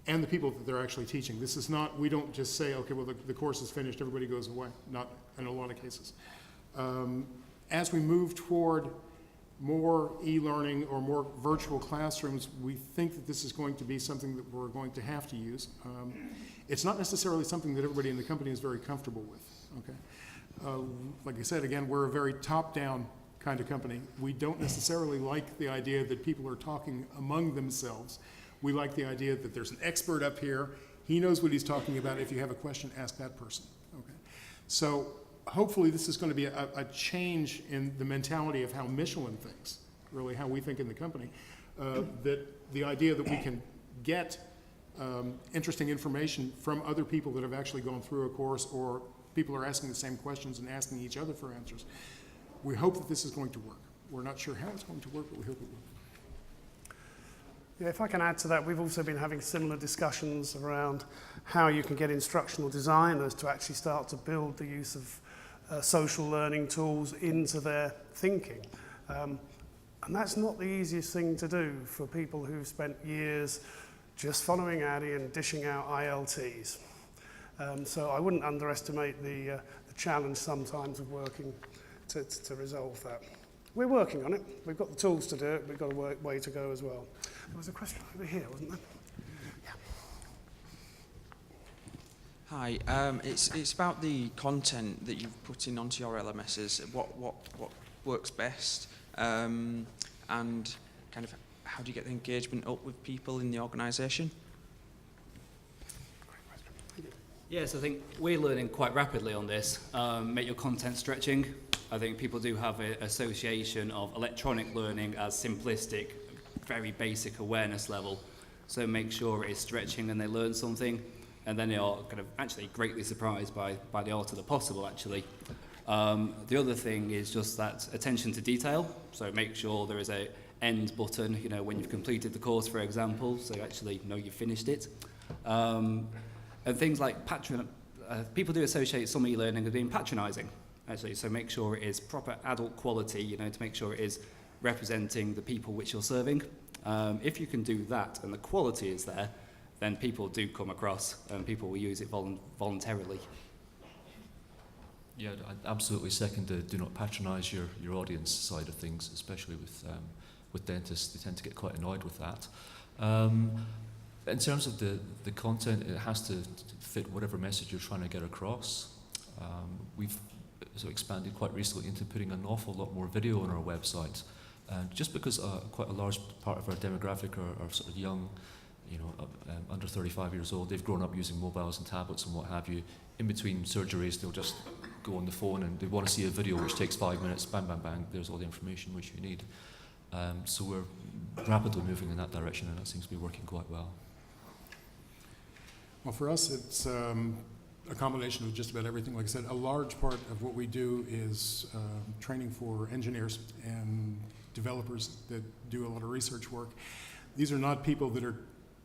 and the people that they're actually teaching. This is not, we don't just say, okay, well, the course is finished, everybody goes away. Not in a lot of cases. As we move toward more e-learning or more virtual classrooms, we think that this is going to be something that we're going to have to use. It's not necessarily something that everybody in the company is very comfortable with, okay? Like I said, again, we're a very top-down kind of company. We don't necessarily like the idea that people are talking among themselves. We like the idea that there's an expert up here. He knows what he's talking about. If you have a question, ask that person, okay? So hopefully this is going to be a change in the mentality of how Michelin thinks, really how we think in the company, that the idea that we can get interesting information from other people that have actually gone through a course, or people are asking the same questions and asking each other for answers. We hope that this is going to work. We're not sure how it's going to work, but we hope it will. Yeah, if I can add to that, we've also been having similar discussions around how you can get instructional designers to actually start to build the use of social learning tools into their thinking. And that's not the easiest thing to do for people who've spent years just following ADDIE and dishing out ILTs. So I wouldn't underestimate the challenge sometimes of working to resolve that. We're working on it. We've got the tools to do it. We've got a way to go as well. There was a question over here, wasn't there? Yeah. Hi, it's about the content that you've put in onto your LMSs. What works best, and kind of how do you get the engagement up with people in the organisation? Yes, I think we're learning quite rapidly on this. Make your content stretching. I think people do have an association of electronic learning as simplistic, very basic awareness level. So make sure it is stretching and they learn something, and then they are kind of actually greatly surprised by the art of the possible, actually. The other thing is just that attention to detail. So make sure there is a end button, you know, when you've completed the course, for example, so you actually know you've finished it. And things like people do associate some e-learning as being patronising, actually, so make sure it is proper adult quality, you know, to make sure it is representing the people which you're serving. If you can do that and the quality is there, then people do come across and people will use it voluntarily. Yeah, I absolutely second the do not patronise your audience side of things, especially with dentists. They tend to get quite annoyed with that. In terms of the content, it has to fit whatever message you're trying to get across. We've so expanded quite recently into putting an awful lot more video on our website. Just because quite a large part of our demographic are sort of young, you know, under 35 years old, they've grown up using mobiles and tablets and what have you. In between surgeries, they'll just go on the phone and they want to see a video which takes 5 minutes, bang, bang, bang, there's all the information which you need. So we're rapidly moving in that direction, and that seems to be working quite well. Well, for us, it's a combination of just about everything. Like I said, a large part of what we do is training for engineers and developers that do a lot of research work. These are not people that are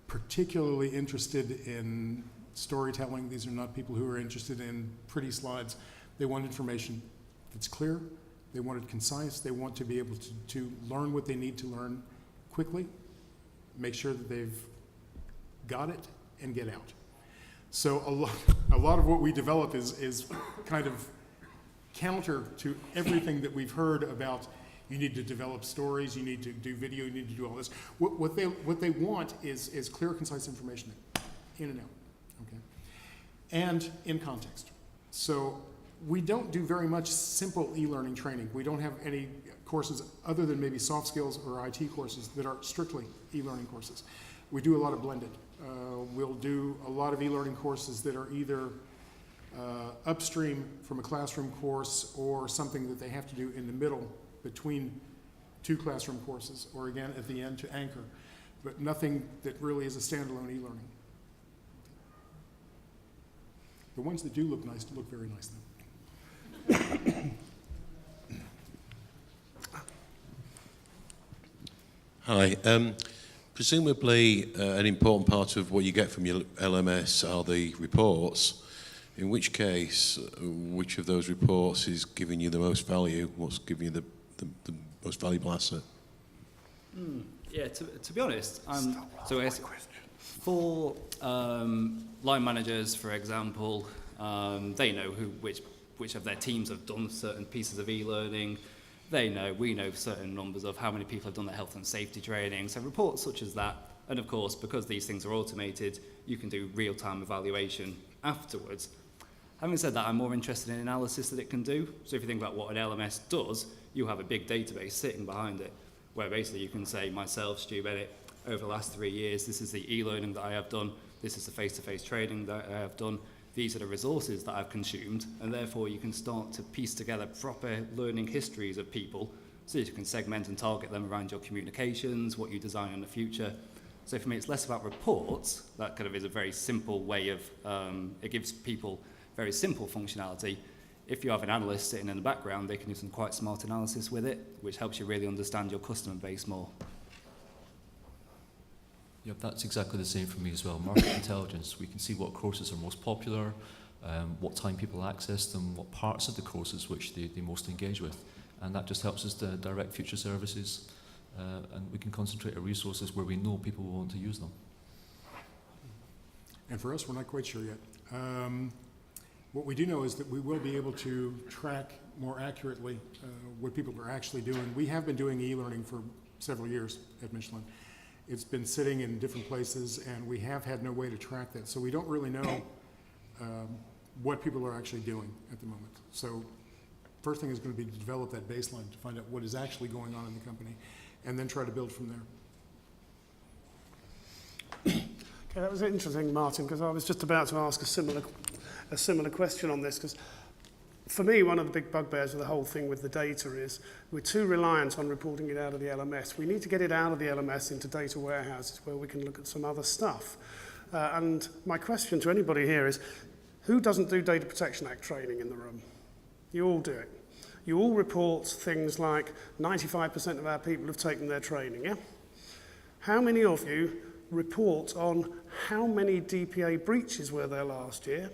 particularly interested in storytelling. These are not people who are interested in pretty slides. They want information that's clear. They want it concise. They want to be able to learn what they need to learn quickly, make sure that they've got it, and get out. So a lot of what we develop is kind of counter to everything that we've heard about. You need to develop stories, you need to do video, you need to do all this. What they want is clear, concise information, in and out, okay? And in context. So we don't do very much simple e-learning training. We don't have any courses other than maybe soft skills or IT courses that are strictly e-learning courses. We do a lot of blended. We'll do a lot of e-learning courses that are either upstream from a classroom course or something that they have to do in the middle between two classroom courses, or again at the end to anchor, but nothing that really is a standalone e-learning. The ones that do look nice look very nice though. Hi. Presumably an important part of what you get from your LMS are the reports. In which case, which of those reports is giving you the most value? What's giving you the most valuable asset? Yeah, to be honest, so it's for line managers, for example, they know which of their teams have done certain pieces of e-learning. We know certain numbers of how many people have done their health and safety training. So reports such as that, and of course, because these things are automated, you can do real-time evaluation afterwards. Having said that, I'm more interested in analysis that it can do. So if you think about what an LMS does, you have a big database sitting behind it, where basically you can say, myself, Stu Bennett, over the last 3 years, this is the e-learning that I have done, this is the face-to-face training that I have done, these are the resources that I've consumed, and therefore you can start to piece together proper learning histories of people, so you can segment and target them around your communications, what you design in the future. So for me, it's less about reports. That kind of is a very simple way of, it gives people very simple functionality. If you have an analyst sitting in the background, they can do some quite smart analysis with it, which helps you really understand your customer base more. Yep, that's exactly the same for me as well. Market intelligence, we can see what courses are most popular, what time people access them, what parts of the courses which they most engage with. And that just helps us to direct future services, and we can concentrate our resources where we know people will want to use them. And for us, we're not quite sure yet. What we do know is that we will be able to track more accurately what people are actually doing. We have been doing e-learning for several years at Michelin. It's been sitting in different places, and we have had no way to track that. So we don't really know what people are actually doing at the moment. So first thing is going to be to develop that baseline to find out what is actually going on in the company, and then try to build from there. Okay, that was interesting, Martin, because I was just about to ask a similar question on this, because for me, one of the big bugbears of the whole thing with the data is we're too reliant on reporting it out of the LMS. We need to get it out of the LMS into data warehouses where we can look at some other stuff. And my question to anybody here is, who doesn't do Data Protection Act training in the room? You all do it. You all report things like 95% of our people have taken their training, yeah? How many of you report on how many DPA breaches were there last year,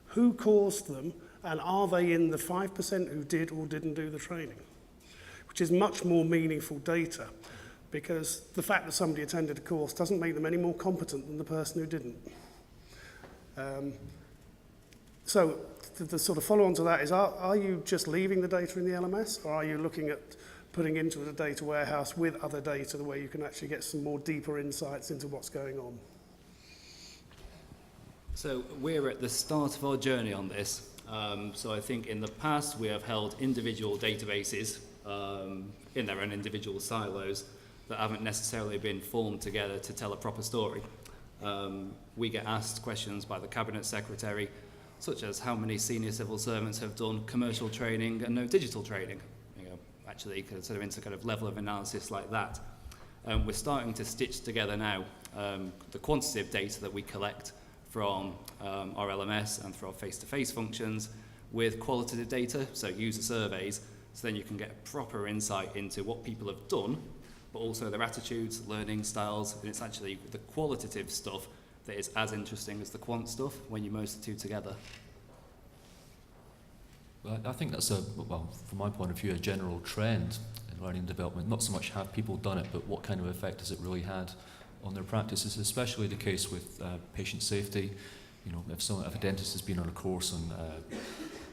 who caused them, and are they in the 5% who did or didn't do the training? Which is much more meaningful data, because the fact that somebody attended a course doesn't make them any more competent than the person who didn't. So the sort of follow-on to that is, are you just leaving the data in the LMS, or are you looking at putting into the data warehouse with other data where you can actually get some more deeper insights into what's going on? So we're at the start of our journey on this. So I think in the past we have held individual databases in their own individual silos that haven't necessarily been formed together to tell a proper story. We get asked questions by the Cabinet Secretary, such as how many senior civil servants have done commercial training and no digital training. Actually, sort of into kind of level of analysis like that. We're starting to stitch together now the quantitative data that we collect from our LMS and through our face-to-face functions with qualitative data, so user surveys, so then you can get proper insight into what people have done, but also their attitudes, learning styles, and it's actually the qualitative stuff that is as interesting as the quant stuff when you merge the two together. Well, I think that's well, from my point of view, a general trend in learning and development. Not so much have people done it, but what kind of effect has it really had on their practices, especially the case with patient safety. You know, if a dentist has been on a course on,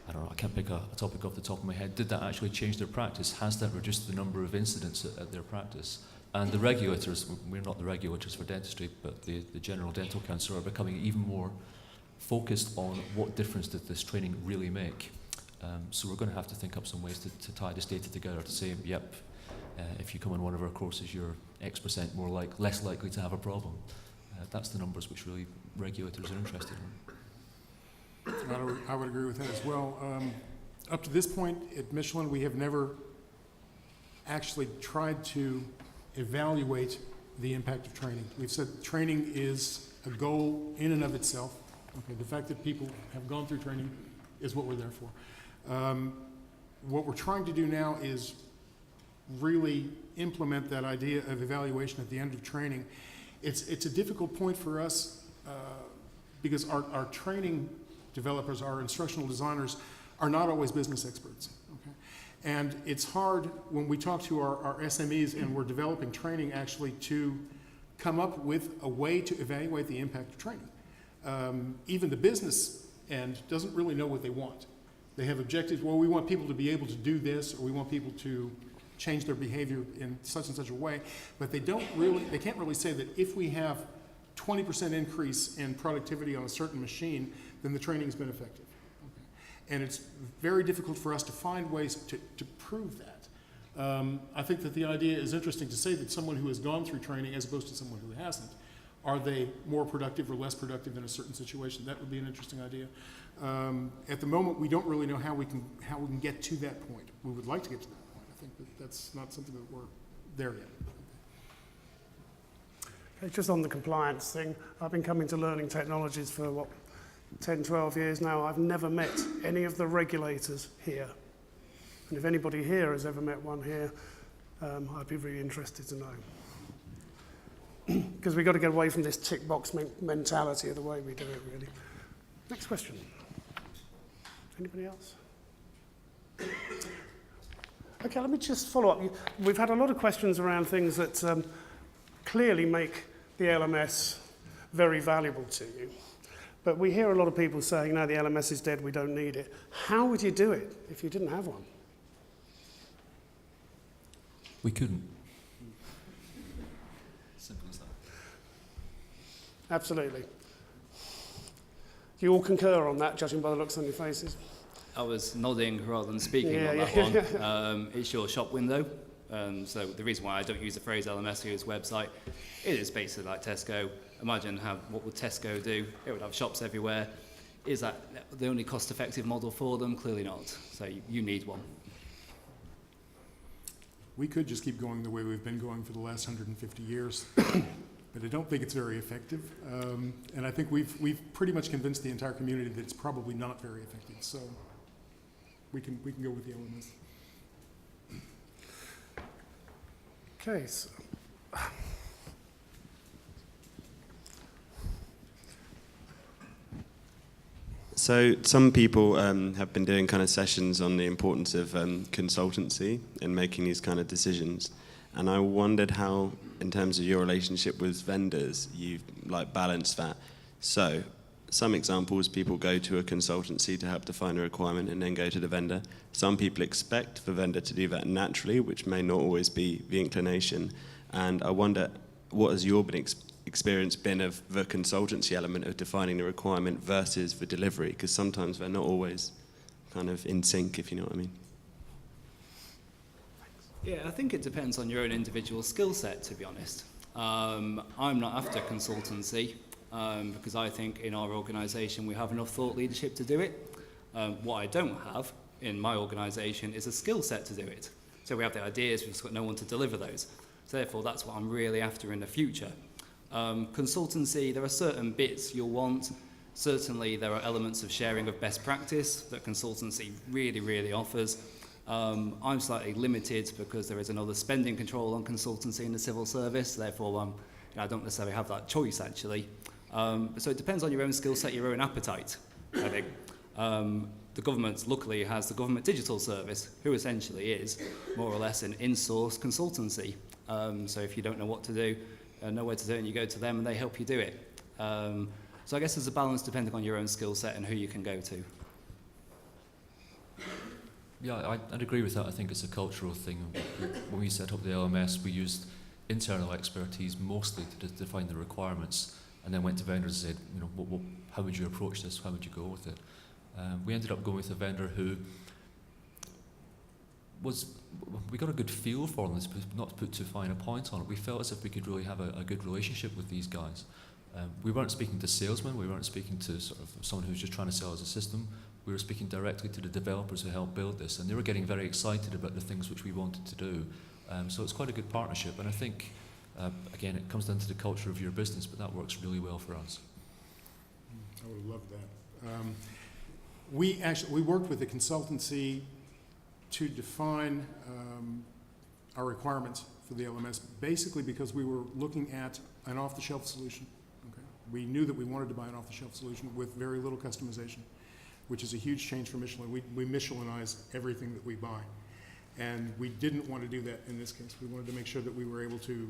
I don't know, I can't pick a topic off the top of my head, did that actually change their practice? Has that reduced the number of incidents at their practice? And the regulators, we're not the regulators for dentistry, but the General Dental Council are becoming even more focused on what difference did this training really make. So we're going to have to think up some ways to tie this data together to say, yep, if you come on one of our courses, you're X% less likely to have a problem. That's the numbers which really regulators are interested in. I would agree with that as well. Up to this point at Michelin, we have never actually tried to evaluate the impact of training. We've said training is a goal in and of itself. Okay, the fact that people have gone through training is what we're there for. What we're trying to do now is really implement that idea of evaluation at the end of training. It's a difficult point for us because our training developers, our instructional designers are not always business experts. Okay? And it's hard when we talk to our SMEs and we're developing training actually to come up with a way to evaluate the impact of training. Even the business end doesn't really know what they want. They have objectives, well, we want people to be able to do this, or we want people to change their behavior in such and such a way, but they can't really say that if we have 20% increase in productivity on a certain machine, then the training's been effective. Okay. And it's very difficult for us to find ways to prove that. I think that the idea is interesting to say that someone who has gone through training as opposed to someone who hasn't, are they more productive or less productive in a certain situation? That would be an interesting idea. At the moment, we don't really know how we can get to that point. We would like to get to that point. I think that's not something that we're there yet. Okay, just on the compliance thing, I've been coming to Learning Technologies for 10, 12 years now. I've never met any of the regulators here. And if anybody here has ever met one here, I'd be really interested to know. Because we've got to get away from this tick box mentality of the way we do it, really. Next question. Anybody else? Okay, let me just follow up. We've had a lot of questions around things that clearly make the LMS very valuable to you. But we hear a lot of people saying, no, the LMS is dead, we don't need it. How would you do it if you didn't have one? We couldn't. Simple as that. Absolutely. Do you all concur on that, judging by the looks on your faces? I was nodding rather than speaking on that one. It's your shop window. So the reason why I don't use the phrase LMS here is website. It is basically like Tesco. Imagine what would Tesco do? It would have shops everywhere. Is that the only cost-effective model for them? Clearly not. So you need one. We could just keep going the way we've been going for the last 150 years, but I don't think it's very effective. And I think we've pretty much convinced the entire community that it's probably not very effective. So we can go with the LMS. Okay, So some people have been doing kind of sessions on the importance of consultancy in making these kind of decisions. And I wondered how, in terms of your relationship with vendors, you've balanced that. So some examples, people go to a consultancy to help define a requirement and then go to the vendor. Some people expect the vendor to do that naturally, which may not always be the inclination. And I wonder, what has your experience been of the consultancy element of defining the requirement versus the delivery? Because sometimes they're not always kind of in sync, if you know what I mean. Yeah, I think it depends on your own individual skill set, to be honest. I'm not after consultancy because I think in our organisation we have enough thought leadership to do it. What I don't have in my organisation is a skill set to do it. So we have the ideas, we've just got no one to deliver those. So therefore, that's what I'm really after in the future. Consultancy, there are certain bits you'll want. Certainly, there are elements of sharing of best practice that consultancy really, really offers. I'm slightly limited because there is another spending control on consultancy in the civil service. Therefore, I don't necessarily have that choice, actually. So it depends on your own skill set, your own appetite, I think. The government, luckily, has the Government Digital Service, who essentially is more or less an in-source consultancy. So if you don't know what to do, know where to do it, and you go to them and they help you do it. So I guess there's a balance depending on your own skill set and who you can go to. Yeah, I'd agree with that. I think it's a cultural thing. When we set up the LMS, we used internal expertise mostly to define the requirements, and then went to vendors and said, how would you approach this? How would you go with it? We ended up going with a vendor who we got a good feel for them, not to put too fine a point on it. We felt as if we could really have a good relationship with these guys. We weren't speaking to salesmen, we weren't speaking to sort of someone who was just trying to sell us a system. We were speaking directly to the developers who helped build this, and they were getting very excited about the things which we wanted to do. So it's quite a good partnership, and I think, again, it comes down to the culture of your business, but that works really well for us. I would have loved that. We worked with a consultancy to define our requirements for the LMS, basically because we were looking at an off-the-shelf solution. Okay? We knew that we wanted to buy an off-the-shelf solution with very little customization. which is a huge change for Michelin. We Michelinize everything that we buy. And we didn't want to do that in this case. We wanted to make sure that we were able to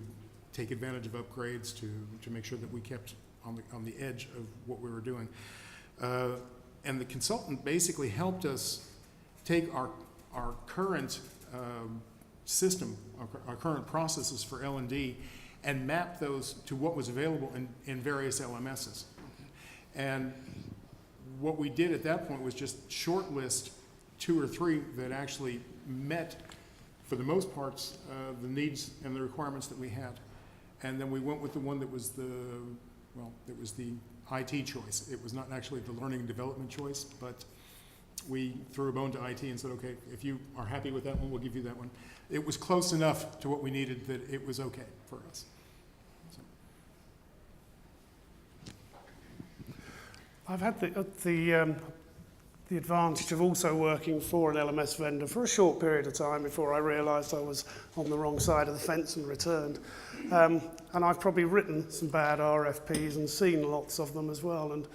take advantage of upgrades to make sure that we kept on the edge of what we were doing. And the consultant basically helped us take our current system, our current processes for L&D, and map those to what was available in various LMSs. And what we did at that point was just shortlist 2 or 3 that actually met, for the most parts, the needs and the requirements that we had. And then we went with the one that was it was the IT choice. It was not actually the learning and development choice, but we threw a bone to IT and said, okay, if you are happy with that one, we'll give you that one. It was close enough to what we needed that it was okay for us. So. I've had the advantage of also working for an LMS vendor for a short period of time before I realised I was on the wrong side of the fence and returned. And I've probably written some bad RFPs and seen lots of them as well. And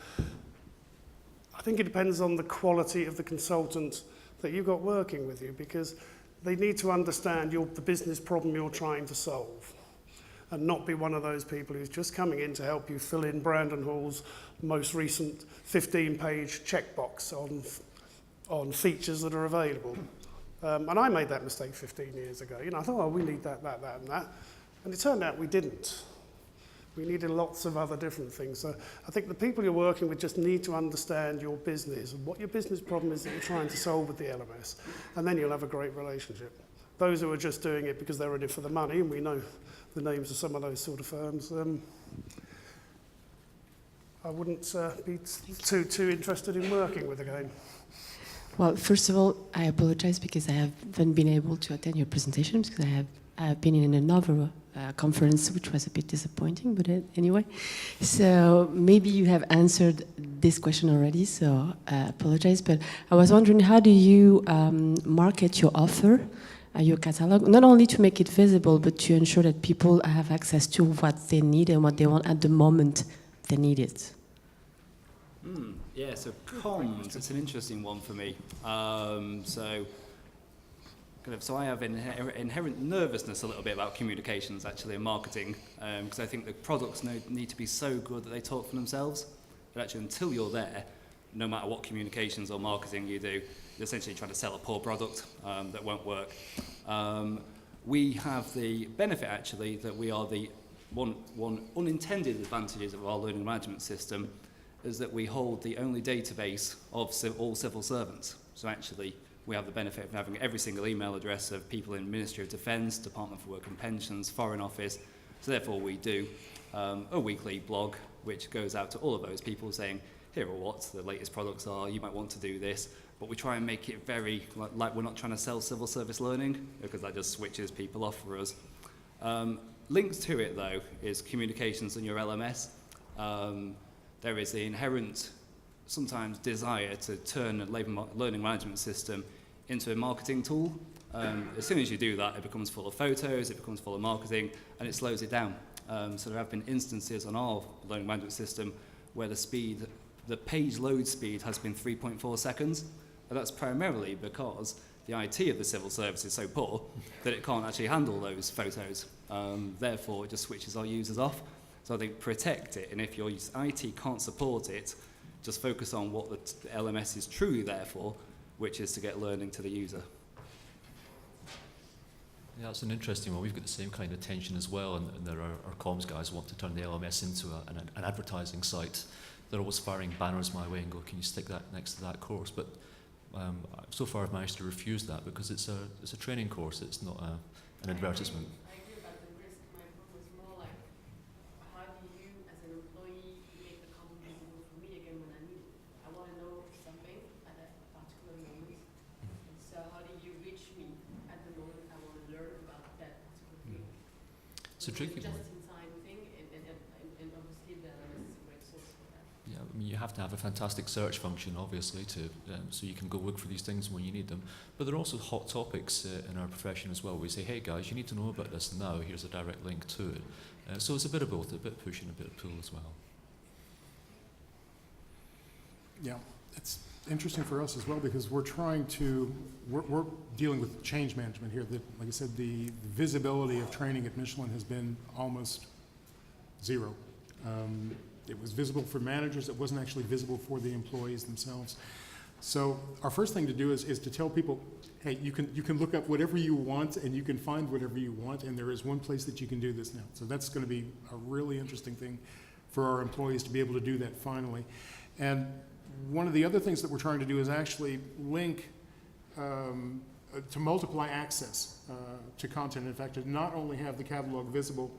I think it depends on the quality of the consultant that you've got working with you, because they need to understand the business problem you're trying to solve, and not be one of those people who's just coming in to help you fill in Brandon Hall's most recent 15-page checkbox on features that are available. And I made that mistake 15 years ago. I thought, oh, we need that, and that. And it turned out we didn't. We needed lots of other different things. So I think the people you're working with just need to understand your business and what your business problem is that you're trying to solve with the LMS. And then you'll have a great relationship. Those who are just doing it because they're in it for the money, and we know the names of some of those sort of firms, I wouldn't be too interested in working with again. Well, first of all, I apologize because I haven't been able to attend your presentation because I have been in another conference, which was a bit disappointing, but anyway. So maybe you have answered this question already, so I apologize. But I was wondering, how do you market your offer, your catalog, not only to make it visible, but to ensure that people have access to what they need and what they want at the moment they need it? Yeah, so comms, it's an interesting one for me. So I have inherent nervousness a little bit about communications, actually, and marketing, because I think the products need to be so good that they talk for themselves. But actually, until you're there, no matter what communications or marketing you do, you're essentially trying to sell a poor product that won't work. We have the benefit, actually, that we are the one unintended advantages of our learning management system is that we hold the only database of all civil servants. So actually, we have the benefit of having every single email address of people in Ministry of Defence, Department for Work and Pensions, Foreign Office. So therefore, we do a weekly blog, which goes out to all of those people saying, here are what the latest products are, you might want to do this. But we try and make it very, like we're not trying to sell civil service learning, because that just switches people off for us. Linked to it, though, is communications in your LMS. There is the inherent, sometimes, desire to turn a learning management system into a marketing tool. As soon as you do that, it becomes full of photos, it becomes full of marketing, and it slows it down. So there have been instances on our learning management system where the page load speed has been 3.4 seconds. And that's primarily because the IT of the civil service is so poor that it can't actually handle those photos. Therefore, it just switches our users off. So I think protect it, and if your IT can't support it, just focus on what the LMS is truly there for, which is to get learning to the user. Yeah, that's an interesting one. We've got the same kind of tension as well, and there are our comms guys want to turn the LMS into an advertising site. They're always firing banners my way and go, can you stick that next to that course? But so far I've managed to refuse that because it's a training course, it's not an advertisement. I agree about the risk. My point was more like, how do you, as an employee, make the content visible for me again when I need it? I want to know something at a particular moment. And so how do you reach me at the moment I want to learn about that particular thing? It's a tricky one. Just-in-time thing, and obviously the LMS is a great source for that. Yeah, I mean, you have to have a fantastic search function, obviously, so you can go look for these things when you need them. But there are also hot topics in our profession as well. We say, hey guys, you need to know about this now. Here's a direct link to it. So it's a bit of both, a bit of push and a bit of pull as well. Yeah, interesting for us as well because we're dealing with change management here. Like I said, the visibility of training at Michelin has been almost zero. It was visible for managers. It wasn't actually visible for the employees themselves. So our first thing to do is to tell people, hey, you can look up whatever you want and you can find whatever you want, and there is one place that you can do this now. So that's going to be a really interesting thing for our employees to be able to do that finally. And one of the other things that we're trying to do is actually link to multiply access to content. In fact, to not only have the catalog visible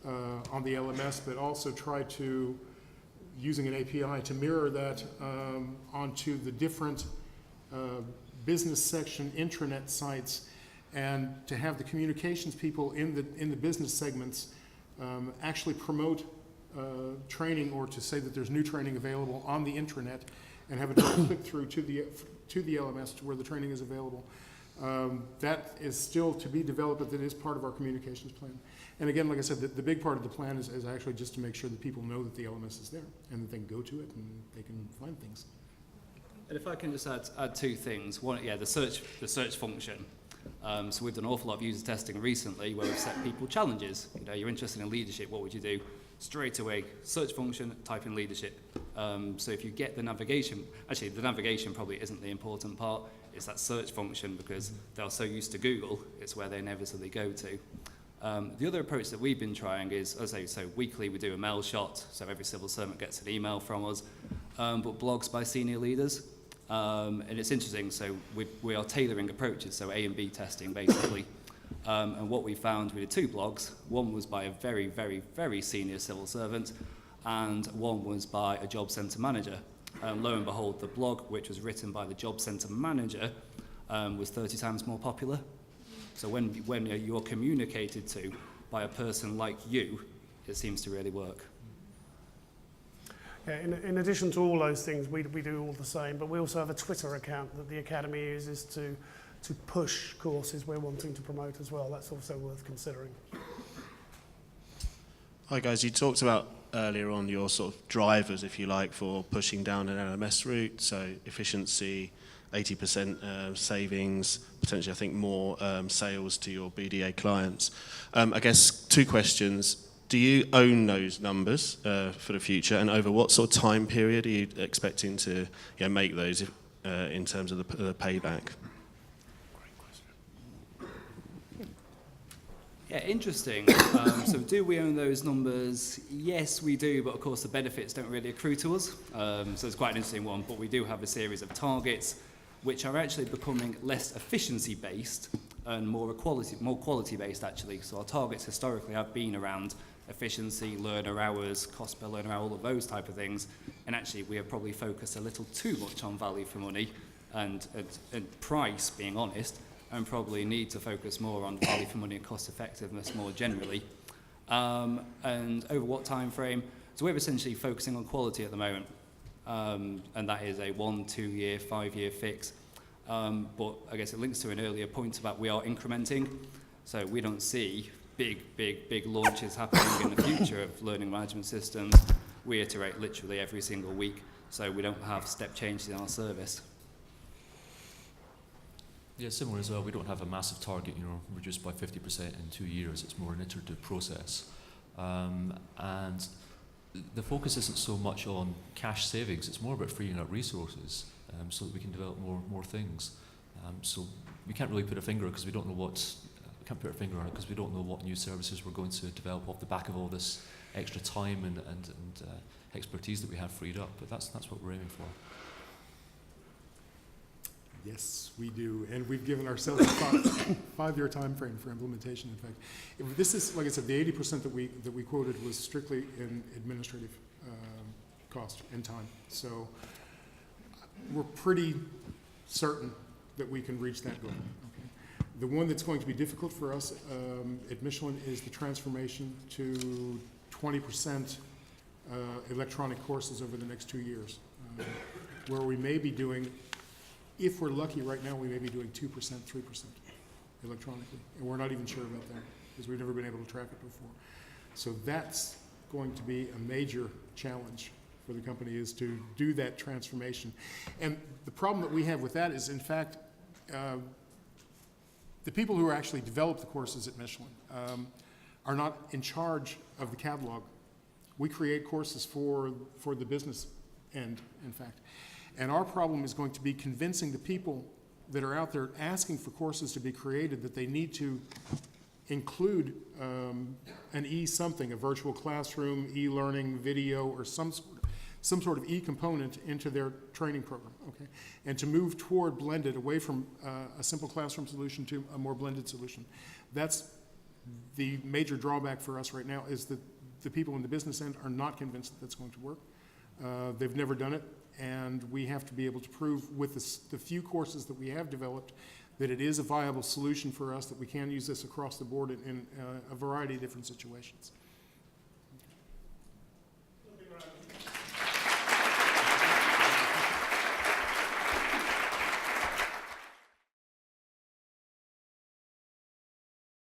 on the LMS, but also try to, using an API, to mirror that onto the different business section intranet sites, and to have the communications people in the business segments actually promote training, or to say that there's new training available on the intranet, and have it click through to the LMS to where the training is available. That is still to be developed, but that is part of our communications plan. And again, like I said, the big part of the plan is actually just to make sure that people know that the LMS is there and that they can go to it and they can find things. And if I can just add two things. One, yeah, the search function. So we've done an awful lot of user testing recently where we've set people challenges. You know, you're interested in leadership, what would you do? Straight away, search function, type in leadership. So if you get the navigation, actually the navigation probably isn't the important part, it's that search function, because they're so used to Google, it's where they inevitably go to. The other approach that we've been trying is, as I say, so weekly we do a mail shot, so every civil servant gets an email from us, but blogs by senior leaders. And it's interesting, so we are tailoring approaches, so A and B testing basically. And what we found, we did two blogs. One was by a very, very, very senior civil servant, and one was by a job centre manager. Lo and behold, the blog, which was written by the job centre manager, was 30 times more popular. So when you're communicated to by a person like you, it seems to really work. Yeah, in addition to all those things, we do all the same, but we also have a Twitter account that the Academy uses to push courses we're wanting to promote as well. That's also worth considering. Hi guys, you talked about earlier on your sort of drivers, if you like, for pushing down an LMS route, so efficiency, 80% savings, potentially I think more sales to your BDA clients. I guess two questions. Do you own those numbers for the future, and over what sort of time period are you expecting to make those in terms of the payback? Yeah, interesting. So do we own those numbers? Yes, we do, but of course the benefits don't really accrue to us. So it's quite an interesting one, but we do have a series of targets which are actually becoming less efficiency-based and more quality-based actually. So our targets historically have been around efficiency, learner hours, cost per learner hour, all of those type of things. And actually we have probably focused a little too much on value for money and price, being honest, and probably need to focus more on value for money and cost effectiveness more generally. And over what time frame? So we're essentially focusing on quality at the moment. And that is a 1, 2 year, 5 year fix. But I guess it links to an earlier point about we are incrementing. So we don't see big launches happening in the future of learning management systems. We iterate literally every single week. So we don't have step changes in our service. Yeah, similar as well. We don't have a massive target, reduced by 50% in 2 years. It's more an iterative process. And the focus isn't so much on cash savings, it's more about freeing up resources so that we can develop more things. So we can't really put a finger because we don't know can't put a finger on it because we don't know what new services we're going to develop off the back of all this extra time and expertise that we have freed up. But that's what we're aiming for. Yes, we do, and we've given ourselves a five-year time frame for implementation. In fact, this is, like I said, the 80% that we quoted was strictly in administrative cost and time. So we're pretty certain that we can reach that goal. Okay. The one that's going to be difficult for us at Michelin is the transformation to 20% electronic courses over the next 2 years, where we may be doing. If we're lucky right now, we may be doing 2%, 3% electronically. And we're not even sure about that because we've never been able to track it before. So that's going to be a major challenge for the company is to do that transformation. And the problem that we have with that is, in fact, the people who actually develop the courses at Michelin are not in charge of the catalog. We create courses for the business end, in fact. And our problem is going to be convincing the people that are out there asking for courses to be created that they need to include an e-something, a virtual classroom, e-learning, video, or some sort of e-component into their training program, okay? And to move toward blended, away from a simple classroom solution to a more blended solution. That's the major drawback for us right now, is that the people in the business end are not convinced that that's going to work. They've never done it, and we have to be able to prove with the few courses that we have developed that it is a viable solution for us, that we can use this across the board in a variety of different situations.